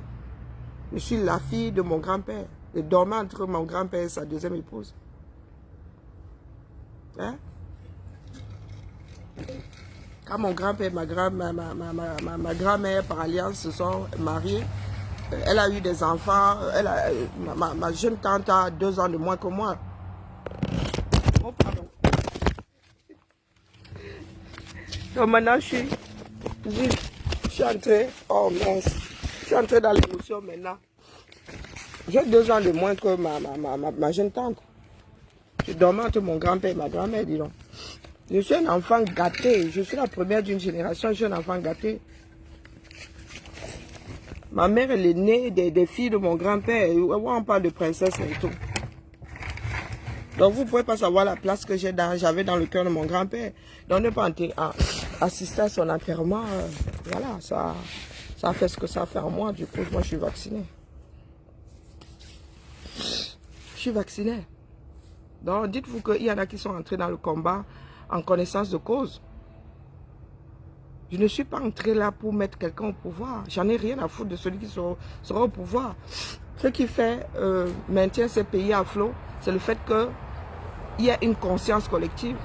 Je suis la fille de mon grand-père. Je dormais entre mon grand-père et sa deuxième épouse. Hein? Quand mon grand-père et ma grand-mère par alliance se sont mariés, elle a eu des enfants. Ma jeune tante a 2 ans de moins que moi. Oh, pardon. Donc maintenant, je suis entrée, oh mince, je suis entrée dans l'émotion maintenant. J'ai 2 ans de moins que ma jeune tante. Je dormais entre mon grand-père et ma grand-mère, dis donc. Je suis un enfant gâté, je suis la première d'une génération, je suis un enfant gâté. Ma mère, elle est née des filles de mon grand-père, on parle de princesse et tout. Donc vous ne pouvez pas savoir la place que j'avais dans le cœur de mon grand-père. Donc ne pas assister à son enterrement, voilà, ça a fait ce que ça a fait en moi. Du coup, moi je suis vaccinée. Je suis vaccinée. Donc dites-vous qu'il y en a qui sont entrés dans le combat en connaissance de cause. Je ne suis pas entré là pour mettre quelqu'un au pouvoir. J'en ai rien à foutre de celui qui sera au pouvoir. Ce qui fait maintient ces pays à flot, c'est le fait qu'il y a une conscience collective.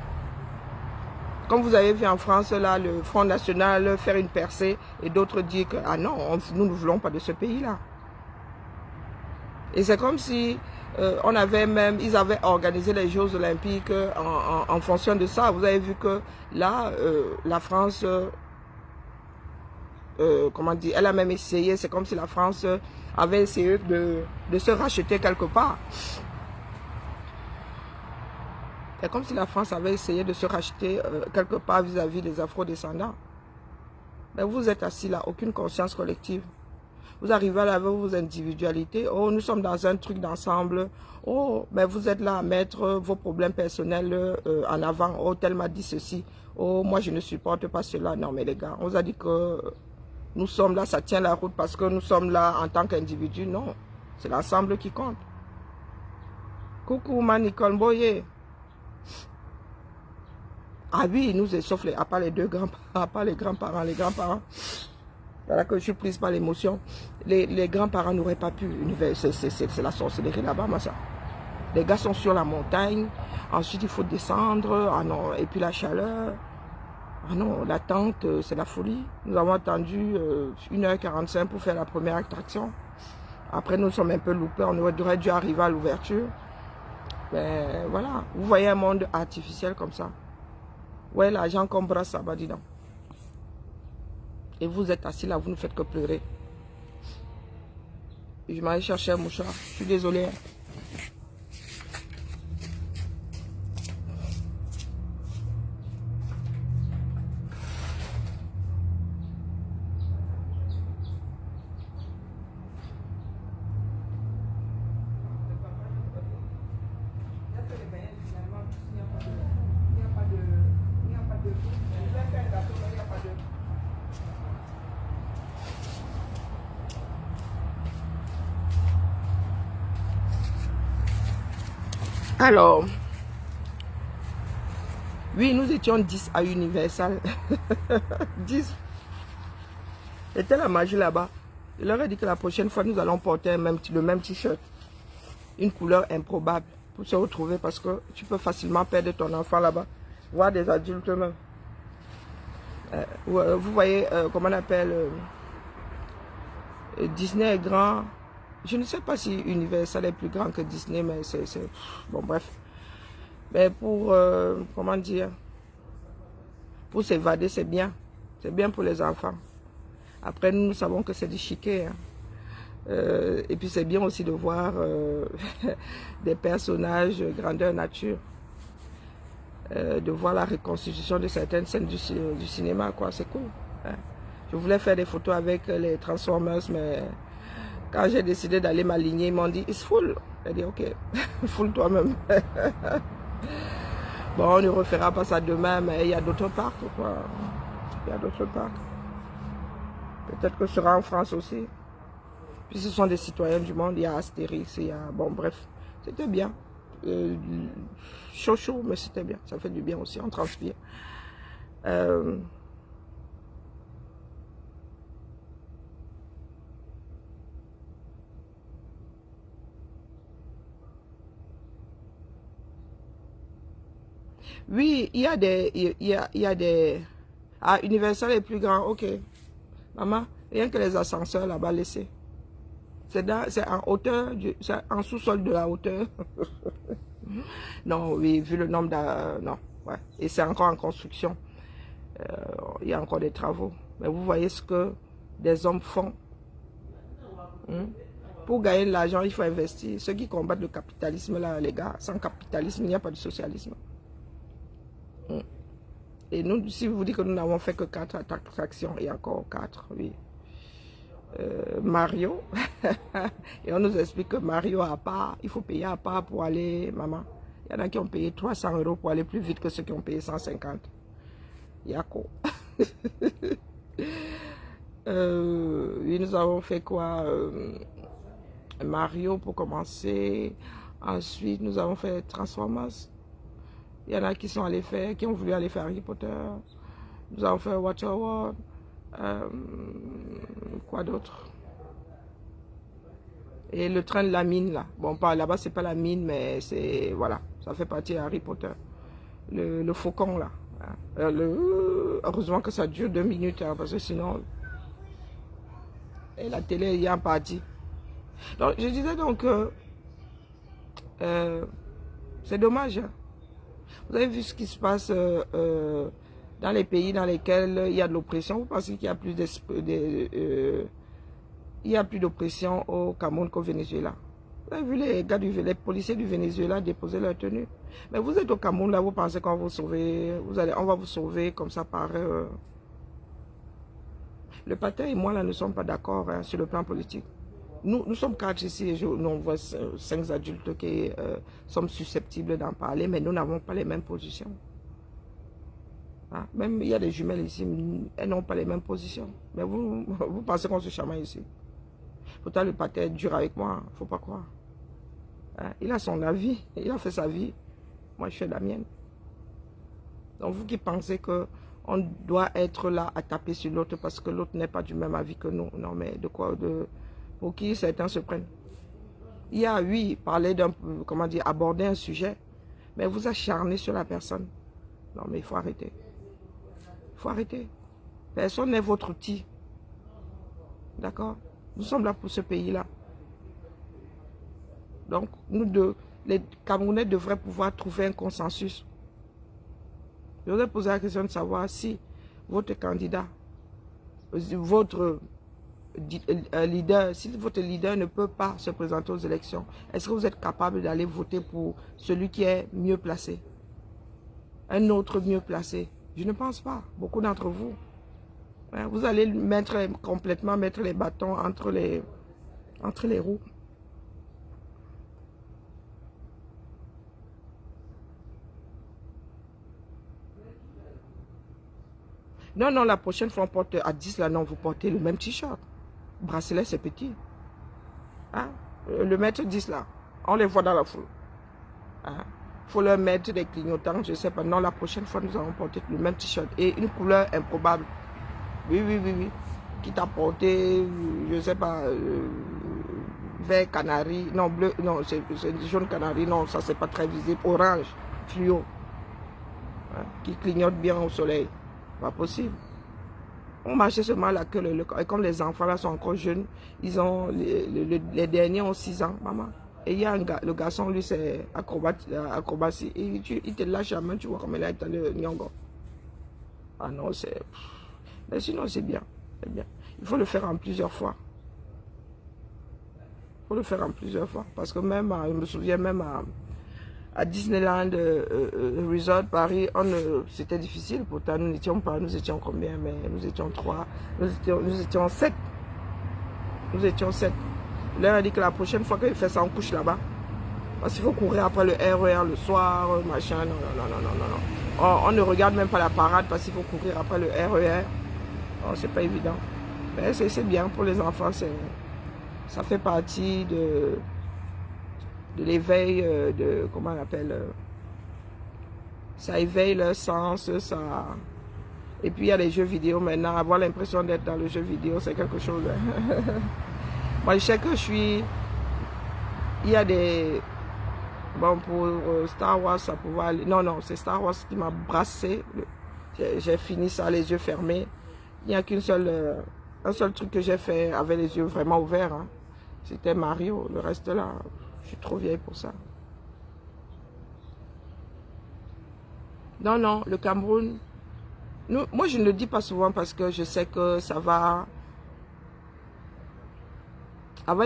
Comme vous avez vu en France, là, le Front National faire une percée et d'autres dire que ah non, nous ne voulons pas de ce pays-là. Et c'est comme si ils avaient organisé les Jeux Olympiques en fonction de ça. Vous avez vu que là, la France, comment dire, elle a même essayé, c'est comme si la France avait essayé de se racheter quelque part. C'est comme si la France avait essayé de se racheter quelque part vis-à-vis des afro-descendants. Mais vous êtes assis là, aucune conscience collective. Vous arrivez là avec vos individualités. Oh, nous sommes dans un truc d'ensemble. Oh, mais vous êtes là à mettre vos problèmes personnels en avant. Oh, tel m'a dit ceci. Oh, moi je ne supporte pas cela. Non, mais les gars, on vous a dit que nous sommes là, ça tient la route parce que nous sommes là en tant qu'individus. Non, c'est l'ensemble qui compte. Coucou, ma Nicole Boyer. Ah oui, ils nous essoufflent, à part les grands-parents, à part les grands-parents. Voilà que je suis prise par l'émotion. Les grands-parents n'auraient pas pu. C'est la sorcellerie là-bas, moi, ça. Les gars sont sur la montagne. Ensuite, il faut descendre. Ah non, et puis la chaleur. Ah non, l'attente, c'est la folie. Nous avons attendu 1h45 pour faire la première attraction. Après, nous sommes un peu loupés. On aurait dû arriver à l'ouverture. Mais voilà, vous voyez un monde artificiel comme ça. Ouais, l'argent qu'on brasse, ça va, dis donc. Et vous êtes assis là, vous ne faites que pleurer. Et je m'allais chercher un mouchoir. Je suis désolée. Alors, oui, nous étions 10 à Universal. 10. C'était la magie là-bas. Je leur ai dit que la prochaine fois, nous allons porter le même t-shirt. Une couleur improbable pour se retrouver parce que tu peux facilement perdre ton enfant là-bas. Voir des adultes même. Vous voyez, comment on appelle, Disney est grand. Je ne sais pas si Universal est plus grand que Disney, mais c'est... Bon, bref. Mais pour, comment dire, pour s'évader, c'est bien. C'est bien pour les enfants. Après, nous savons que c'est du chiquet. Hein. Et puis, c'est bien aussi de voir des personnages grandeur nature. De voir la reconstitution de certaines scènes du cinéma, quoi. C'est cool. Hein. Je voulais faire des photos avec les Transformers, mais quand j'ai décidé d'aller m'aligner, ils m'ont dit, it's full. J'ai dit, ok, full toi-même. Bon, on ne refera pas ça demain, mais il y a d'autres parcs, quoi. Il y a d'autres parcs. Peut-être que ce sera en France aussi. Puis ce sont des citoyens du monde, il y a Astérix, il y a... Bon, bref, c'était bien. Chaud, mais c'était bien. Ça fait du bien aussi, on transpire. Oui, il y a des... Ah, Universal est plus grand, ok. Maman, rien que les ascenseurs là-bas laissés. C'est en hauteur, c'est en sous-sol de la hauteur. Non, oui, vu le nombre de... Non, ouais. Et c'est encore en construction. Il y a encore des travaux. Mais vous voyez ce que des hommes font. Pour gagner de l'argent, il faut investir. Ceux qui combattent le capitalisme, là, les gars, sans capitalisme, il n'y a pas de socialisme. Et nous, si vous dites que nous n'avons fait que 4 attractions, et encore 4, oui. Mario, et on nous explique que Mario à part, il faut payer à part pour aller, maman. Il y en a qui ont payé 300 € pour aller plus vite que ceux qui ont payé 150. Yako. Oui, nous avons fait quoi? Mario pour commencer. Ensuite, nous avons fait Transformers. Il y en a qui sont allés faire, qui ont voulu aller faire Harry Potter. Nous avons fait Waterworld. Quoi d'autre? Et le train de la mine là. Bon, là-bas c'est pas la mine, mais c'est... Voilà, ça fait partie de Harry Potter. Le faucon là. Heureusement que ça dure 2 minutes, hein, parce que sinon... Et la télé y est en partie. Donc, je disais donc c'est dommage. Hein. Vous avez vu ce qui se passe dans les pays dans lesquels il y a de l'oppression. Vous pensez qu'il y a plus d'oppression au Cameroun qu'au Venezuela? Vous avez vu les policiers du Venezuela déposer leur tenue. Mais vous êtes au Cameroun, là, vous pensez qu'on va vous sauver, on va vous sauver comme ça par... Le pater et moi, là, ne sommes pas d'accord hein, sur le plan politique. Nous sommes 4 ici, et nous on voit 5 adultes qui sommes susceptibles d'en parler, mais nous n'avons pas les mêmes positions. Hein? Même il y a des jumelles ici, elles n'ont pas les mêmes positions. Mais vous pensez qu'on se chamaille ici. Pourtant, le pater est dur avec moi, il ne faut pas croire. Hein? Il a son avis, il a fait sa vie. Moi, je fais la mienne. Donc, vous qui pensez qu'on doit être là à taper sur l'autre parce que l'autre n'est pas du même avis que nous. Non, mais de quoi pour qui certains se prennent. Il y a, oui, parler d'un, comment dire, aborder un sujet, mais vous acharnez sur la personne. Non, mais il faut arrêter. Il faut arrêter. Personne n'est votre outil. D'accord? Nous sommes là pour ce pays-là. Donc, les Camerounais devraient pouvoir trouver un consensus. Je voudrais poser la question de savoir si votre candidat votre leader, si votre leader ne peut pas se présenter aux élections, est-ce que vous êtes capable d'aller voter pour celui qui est mieux placé? Un autre mieux placé? Je ne pense pas. Beaucoup d'entre vous. Hein, vous allez complètement mettre les bâtons entre les roues. Non, non, la prochaine fois, on porte à 10, là, non, vous portez le même t-shirt. Bracelet, c'est petit. Hein? Le mètre 10, là, on les voit dans la foule. Hein? Faut leur mettre des clignotants, je ne sais pas. Non, la prochaine fois, nous allons porter le même t-shirt. Et une couleur improbable. Oui, oui, oui, oui. Qui t'a porté, je ne sais pas, vert canari. Non, bleu, non, c'est jaune canari. Non, ça, c'est pas très visible. Orange, fluo. Hein? Qui clignote bien au soleil. Pas possible. On marchait seulement là que et comme les enfants là sont encore jeunes, ils ont les derniers ont 6 ans, maman. Et il y a le garçon, lui, c'est acrobatie. Et il te lâche la main, tu vois comme il est dans le nyongo. Ah non, c'est... Mais sinon, c'est bien. C'est bien. Il faut le faire en plusieurs fois. Il faut le faire en plusieurs fois. Parce que même, je me souviens même à Disneyland Resort Paris, c'était difficile. Pourtant, nous n'étions pas, nous étions combien? Mais nous étions 3. Nous étions 7. Nous étions 7. Là, on a dit que la prochaine fois qu'il fait ça, on couche là-bas. Parce qu'il faut courir après le RER le soir, machin. Non, non, non, non, non, non. On ne regarde même pas la parade parce qu'il faut courir après le RER. Oh, c'est pas évident. Mais c'est bien pour les enfants. Ça fait partie de l'éveil, de comment on appelle, ça éveille leur sens, ça. Et puis il y a les jeux vidéo maintenant. Avoir l'impression d'être dans le jeu vidéo, c'est quelque chose. Moi, je sais que je suis... Il y a des... Bon, pour Star Wars, ça pouvait aller... Non, non, c'est Star Wars qui m'a brassé. J'ai fini ça, les yeux fermés. Il n'y a un seul truc que j'ai fait avec les yeux vraiment ouverts. Hein. C'était Mario. Le reste là, je suis trop vieille pour ça. Non, non, le Cameroun... moi, je ne le dis pas souvent parce que je sais que ça va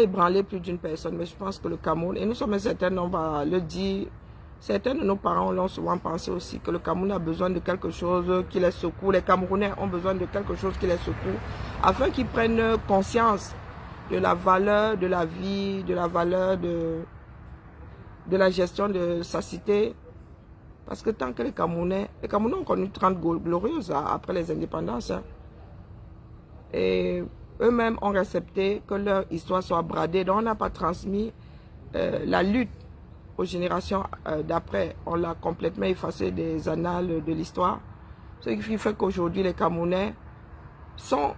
ébranler plus d'une personne, mais je pense que le Cameroun, et nous sommes un certain nombre à le dire, certains de nos parents l'ont souvent pensé aussi, que le Cameroun a besoin de quelque chose qui les secoue, les Camerounais ont besoin de quelque chose qui les secoue, afin qu'ils prennent conscience de la valeur de la vie, de la valeur de la gestion de sa cité, parce que tant que les Camerounais ont connu 30 glorieuses après les indépendances, hein, et eux-mêmes ont accepté que leur histoire soit bradée. Donc on n'a pas transmis la lutte aux générations d'après. On l'a complètement effacé des annales de l'histoire. Ce qui fait qu'aujourd'hui les Camerounais sont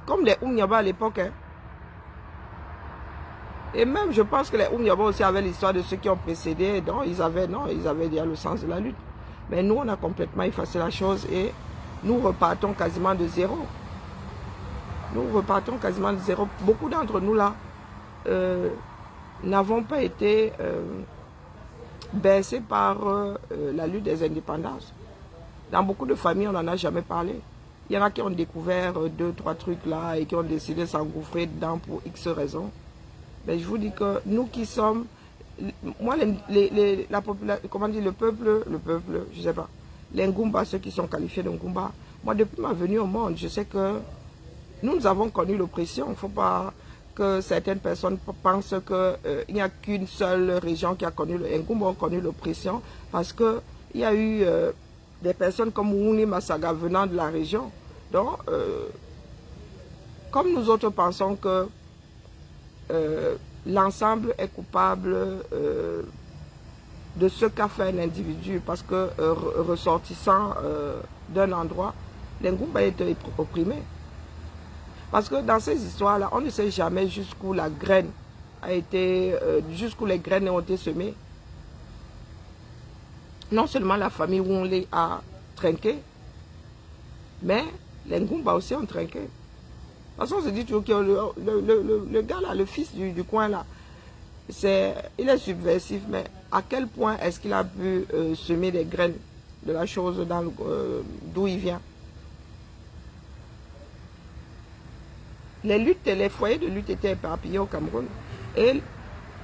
comme les Oumyaba à l'époque. Hein. Et même je pense que les Oumyaba aussi avaient l'histoire de ceux qui ont précédé. Donc ils avaient déjà le sens de la lutte. Mais nous on a complètement effacé la chose et nous repartons quasiment de zéro. Nous repartons quasiment de zéro. Beaucoup d'entre nous là n'avons pas été bercés par la lutte des indépendances. Dans beaucoup de familles, on n'en a jamais parlé. Il y en a qui ont découvert 2-3 trucs là et qui ont décidé de s'engouffrer dedans pour X raisons. Mais je vous dis que nous qui sommes, moi la population, comment dire, le peuple, je sais pas, les Ngumba, ceux qui sont qualifiés de Ngumba, moi depuis ma venue au monde, je sais que nous avons connu l'oppression. Il ne faut pas que certaines personnes pensent qu'il n'y a qu'une seule région qui a connu les Ngumba ont connu l'oppression parce qu'il y a eu des personnes comme Ouni Massaga venant de la région. Donc, comme nous autres pensons que l'ensemble est coupable de ce qu'a fait un individu parce que ressortissant d'un endroit, les Ngumba étaient opprimés. Parce que dans ces histoires-là, on ne sait jamais jusqu'où la graine a été, jusqu'où les graines ont été semées. Non seulement la famille Wunlé a trinqué, mais les Ngumba aussi ont trinqué. Parce qu'on se dit toujours que le gars là, le fils du coin là, il est subversif, mais à quel point est-ce qu'il a pu semer des graines de la chose d'où il vient? les foyers de lutte étaient éparpillés au Cameroun. Et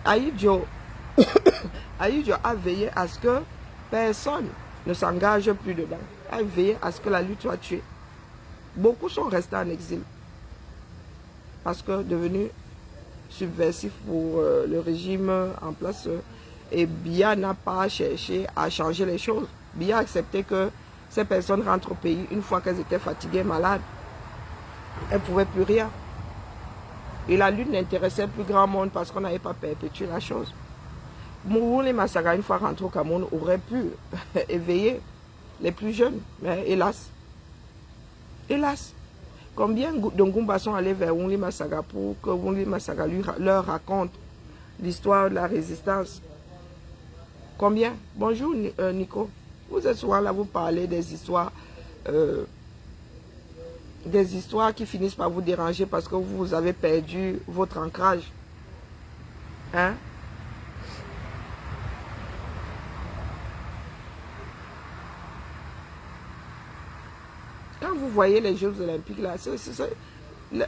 Ahidjo a veillé à ce que personne ne s'engage plus dedans. A veillé à ce que la lutte soit tuée. Beaucoup sont restés en exil. Parce que devenus subversifs pour le régime en place. Et Biya n'a pas cherché à changer les choses. Biya a accepté que ces personnes rentrent au pays une fois qu'elles étaient fatiguées, malades. Elles ne pouvaient plus rien. Et la lutte n'intéressait plus grand monde parce qu'on n'avait pas perpétué la chose. Mourouli Massaga, une fois rentré au Cameroun, aurait pu éveiller les plus jeunes. Mais hélas. Hélas. Combien de Ngumba sont allés vers Wunli Massaga pour que Wunli Massaga leur raconte l'histoire de la résistance? Combien? Bonjour Nico. Vous êtes souvent là, vous parlez des histoires qui finissent par vous déranger parce que vous avez perdu votre ancrage. Hein? Quand vous voyez les Jeux Olympiques, là,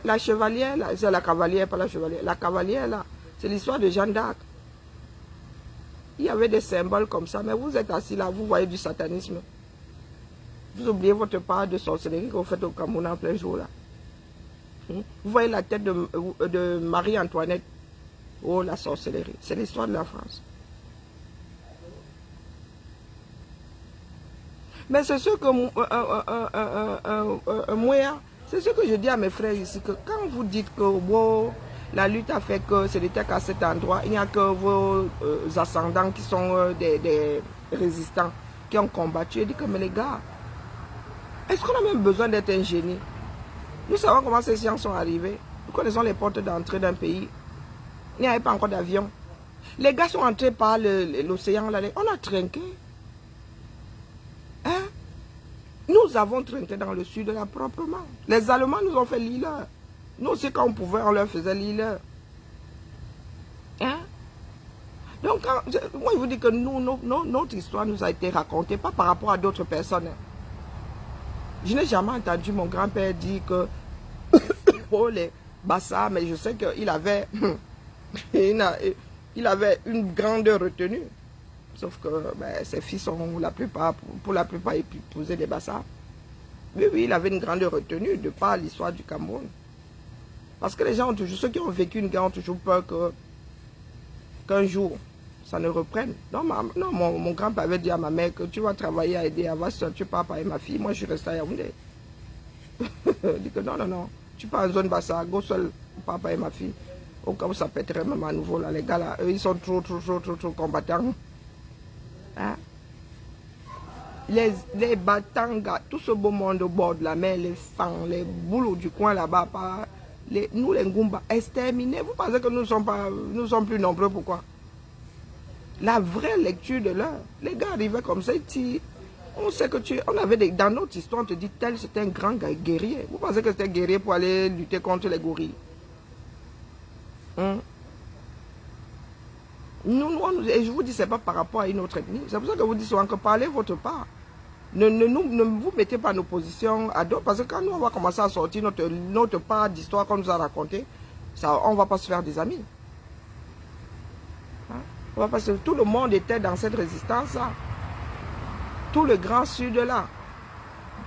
la chevalière, c'est la cavalière, pas la chevalière. La cavalière, là, c'est l'histoire de Jeanne d'Arc. Il y avait des symboles comme ça, mais vous êtes assis là, vous voyez du satanisme. Vous oubliez votre part de sorcellerie que vous faites au Cameroun en plein jour, là. Vous voyez la tête de Marie-Antoinette. Oh, la sorcellerie. C'est l'histoire de la France. Mais c'est ce que moi, c'est ce que je dis à mes frères ici, que quand vous dites que wow, la lutte a fait que ce n'était qu'à cet endroit, il n'y a que vos ascendants qui sont des résistants, qui ont combattu. Je dis que mais les gars, est-ce qu'on a même besoin d'être un génie? Nous savons comment ces gens sont arrivés. Nous connaissons les portes d'entrée d'un pays. Il n'y avait pas encore d'avion. Les gars sont entrés par l'océan. On a trinqué. Hein? Nous avons trinqué dans le sud là proprement. Les Allemands nous ont fait l'île. Nous aussi quand on pouvait, on leur faisait l'île. Hein? Donc, moi je vous dis que notre histoire nous a été racontée, pas par rapport à d'autres personnes. Je n'ai jamais entendu mon grand-père dire que oh les Bassa, mais je sais qu'il avait il avait une grande retenue. Sauf que ben, ses fils ont pour la plupart épousé des Bassa. Oui, il avait une grande retenue de par l'histoire du Cameroun. Parce que les gens ont toujours, ceux qui ont vécu une guerre ont toujours peur qu'un jour, ça ne reprenne. Non, mon grand-père avait dit à ma mère que tu vas travailler à aider, va seul, tu pars par ma fille. Moi, je suis resté à Yaoundé. Il dit que non, tu pars en zone Bassa, go seul, pars par ma fille. Au cas où ça pèterait même à nouveau, là, les gars, là, eux, ils sont trop combattants. Hein? Les Batanga, tout ce beau monde au bord de la mer, les fans, les boulots du coin là-bas, nous les Ngumba, exterminés. Vous pensez que nous ne sommes plus nombreux, pourquoi? La vraie lecture de l'heure. Les gars arrivaient comme ça, on sait que on avait dans notre histoire, on te dit tel c'était un grand guerrier. Vous pensez que c'était un guerrier pour aller lutter contre les gorilles? Hein? Et je vous dis, ce n'est pas par rapport à une autre ethnie. C'est pour ça que vous dites souvent que parlez votre part. Ne vous mettez pas en opposition à d'autres. Parce que quand nous, on va commencer à sortir notre part d'histoire qu'on nous a raconté, on ne va pas se faire des amis. Hein? Parce que tout le monde était dans cette résistance-là. Tout le grand sud là.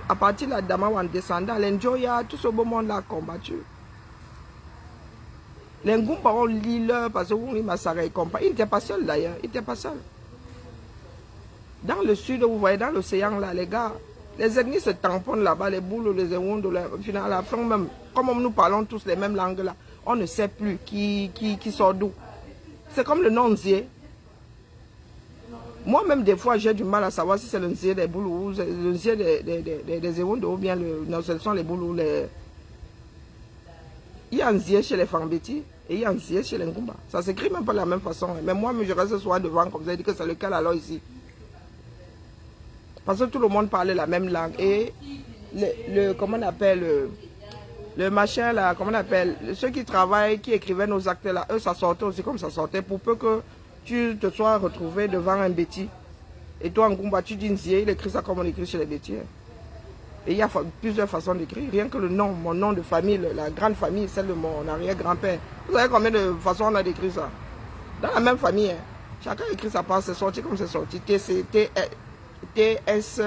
À partir de la Dama en descendant, l'Endjoya, tout ce beau monde-là a combattu. Les Ngumba ont l'île parce que Wunli Massaga et compagnie. Il n'était pas seul d'ailleurs, il n'était pas seul. Dans le sud, vous voyez, dans l'océan là, les gars, les ethnies se tamponnent là-bas, les boules, les éwondos, finalement, à la fin même, comme nous parlons tous les mêmes langues là, on ne sait plus qui sort d'où. C'est comme le nom Nzié. Moi-même, des fois, j'ai du mal à savoir si c'est le Nzié des boules ou le Nzié des éwondos ou bien non, ce sont les boules ou les... Il y a un Nzié chez les Fambeti et il y a un Nzié chez les Ngumba. Ça s'écrit même pas de la même façon. Mais moi, je reste souvent devant comme ça, je dis que c'est lequel alors ici. Parce que tout le monde parlait la même langue. Et comment on appelle, le machin là, comment on appelle, ceux qui travaillent, qui écrivaient nos actes là, eux ça sortait aussi comme ça sortait. Pour peu que tu te sois retrouvé devant un Béti. Et toi en Ngumba, tu dis Nzié, il écrit ça comme on écrit chez les Béti. Et il y a plusieurs façons d'écrire. Rien que le nom, mon nom de famille, la grande famille, celle de mon arrière-grand-père. Vous savez combien de façons on a d'écrire ça? Dans la même famille, hein. Chacun écrit sa part, c'est sorti comme c'est sorti. TC, TS,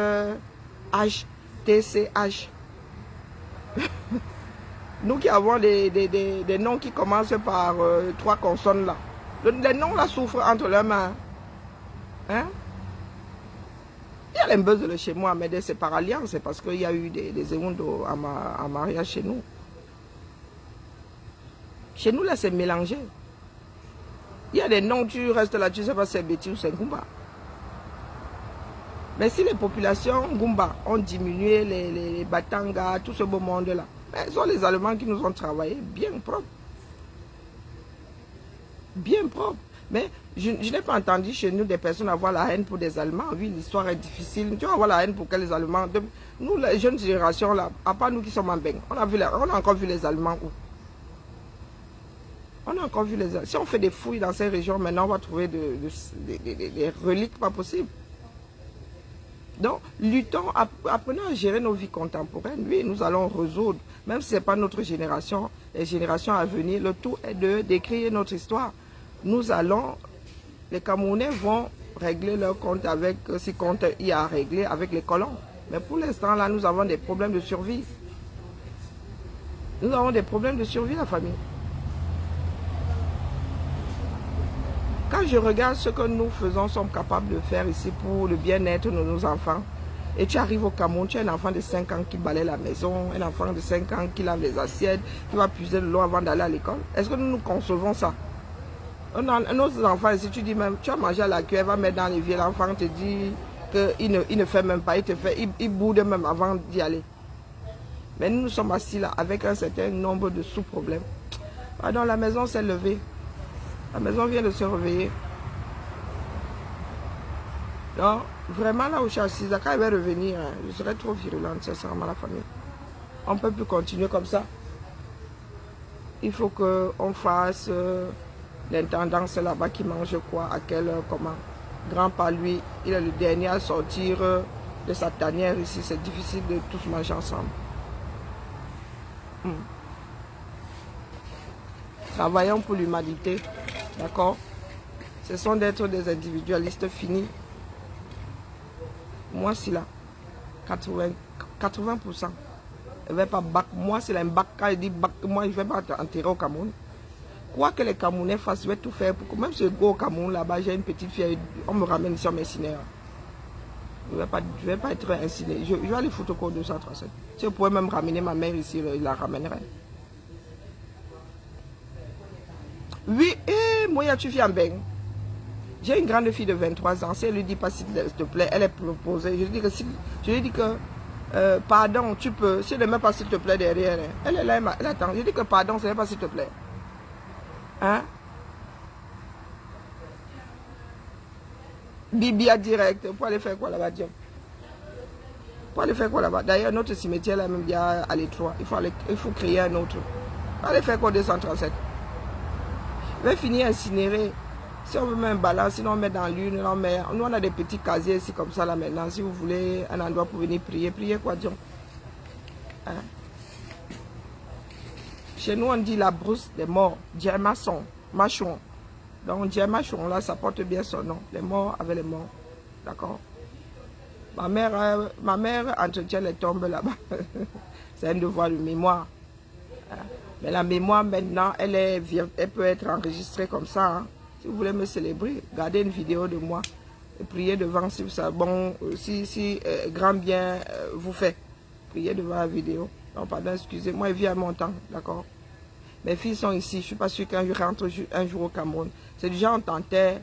H, TCH. Nous qui avons des noms qui commencent par 3 consonnes là. Les noms là souffrent entre leurs mains. Hein? Il y a l'embuzz chez moi, mais c'est par alliance, c'est parce qu'il y a eu des éwundo à mariage chez nous. Chez nous là c'est mélangé. Il y a des noms, tu restes là, tu ne sais pas si c'est Betty ou c'est Ngumba. Mais si les populations Ngumba ont diminué, les Batanga, tout ce beau monde là, mais ce sont les Allemands qui nous ont travaillé bien propre. Bien propre. Mais je n'ai pas entendu chez nous des personnes avoir la haine pour des Allemands. Oui, l'histoire est difficile. Tu vas avoir la haine pour quels Allemands? Nous, les jeunes générations, là, à part nous qui sommes en bain, on a encore vu les Allemands où? On a encore vu les Allemands. Si on fait des fouilles dans ces régions, maintenant, on va trouver des reliques pas possibles. Donc, luttons, apprenons à gérer nos vies contemporaines. Oui, nous allons résoudre, même si ce n'est pas notre génération, les générations à venir, le tout est d'écrire notre histoire. Nous allons, les Camerounais vont régler leur compte avec, si compte il y a à régler avec les colons. Mais pour l'instant, là, nous avons des problèmes de survie. Nous avons des problèmes de survie, la famille. Quand je regarde ce que nous faisons, sommes capables de faire ici pour le bien-être de nos enfants, et tu arrives au Cameroun, tu as un enfant de 5 ans qui balaye la maison, un enfant de 5 ans qui lave les assiettes, qui va puiser de l'eau avant d'aller à l'école. Est-ce que nous concevons ça? Nos enfants, si tu dis même, tu as mangé à la cuillère, va mettre dans l'évier, l'enfant te dit qu'il ne fait même pas, il boude même avant d'y aller. Mais nous sommes assis là avec un certain nombre de sous-problèmes. Pardon, la maison s'est levée. La maison vient de se réveiller. Donc, vraiment là où je suis assise, quand elle va revenir, hein, je serai trop virulente, sincèrement, la famille. On ne peut plus continuer comme ça. Il faut qu'on fasse l'intendance là-bas qui mange quoi, à quelle heure, comment. Grand-père, lui, il est le dernier à sortir de sa tanière ici. C'est difficile de tous manger ensemble. Travaillons pour l'humanité. D'accord? Ce sont d'être des individualistes finis. Moi, c'est là. 80%. Je ne vais pas bac. Moi, c'est un bac. Quand il dit bac, moi, je ne vais pas enterrer au Cameroun. Quoi que les Camerounais fassent, je vais tout faire pour que même si je go au Cameroun, là-bas, j'ai une petite fille, on me ramène ici, on m'incinéra. Je ne vais pas être incinéré. Je vais aller foutre au cours 237. Si je pouvais même ramener ma mère ici, il la ramènerait. Oui, moi, tu viens bien. J'ai une grande fille de 23 ans. Si elle lui dit pas s'il te plaît, elle est proposée. Je lui dis que, pardon, tu peux. Si elle ne met pas s'il te plaît derrière, elle est là, elle attend. Je dis que pardon, ce n'est pas s'il te plaît. Hein? Bibia direct. Pour aller faire quoi là-bas, Dieu? Pour aller faire quoi là-bas? D'ailleurs, notre cimetière là même bien à l'étroit. Il faut créer un autre. Pour aller faire quoi 237? Je vais finir incinéré. Si on veut mettre un balance, sinon on met dans l'une, nous on a des petits casiers ici comme ça là maintenant. Si vous voulez un endroit pour venir prier, prier quoi Dieu. Hein? Chez nous on dit la brousse des morts, Djermason, Machon. Donc Djermachon là ça porte bien son nom, les morts avec les morts. D'accord? Ma mère entretient les tombes là-bas. C'est un devoir de mémoire. Hein? Mais la mémoire maintenant, elle peut être enregistrée comme ça. Hein? Si vous voulez me célébrer, gardez une vidéo de moi et priez devant si ça bon, si grand bien vous fait. Priez devant la vidéo. Non, pardon, excusez-moi, il vit à mon temps, d'accord? Mes filles sont ici, je ne suis pas sûr qu'un jour je rentre un jour au Cameroun. C'est déjà on t'enterre,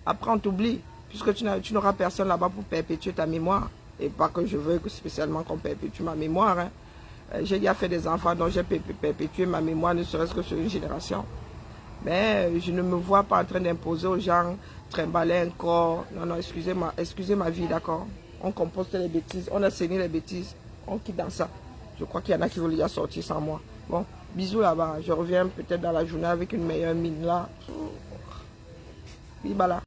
après on t'oublie, puisque tu n'auras personne là-bas pour perpétuer ta mémoire. Et pas que je veux spécialement qu'on perpétue ma mémoire. Hein. J'ai déjà fait des enfants dont j'ai perpétué ma mémoire, ne serait-ce que sur une génération. Mais je ne me vois pas en train d'imposer aux gens, trimballer un corps. Non, non, excusez ma vie, d'accord? On composte les bêtises, on a saigné les bêtises, on quitte dans ça. Je crois qu'il y en a qui veulent déjà sortir sans moi. Bon, bisous là-bas. Je reviens peut-être dans la journée avec une meilleure mine là. Bibala.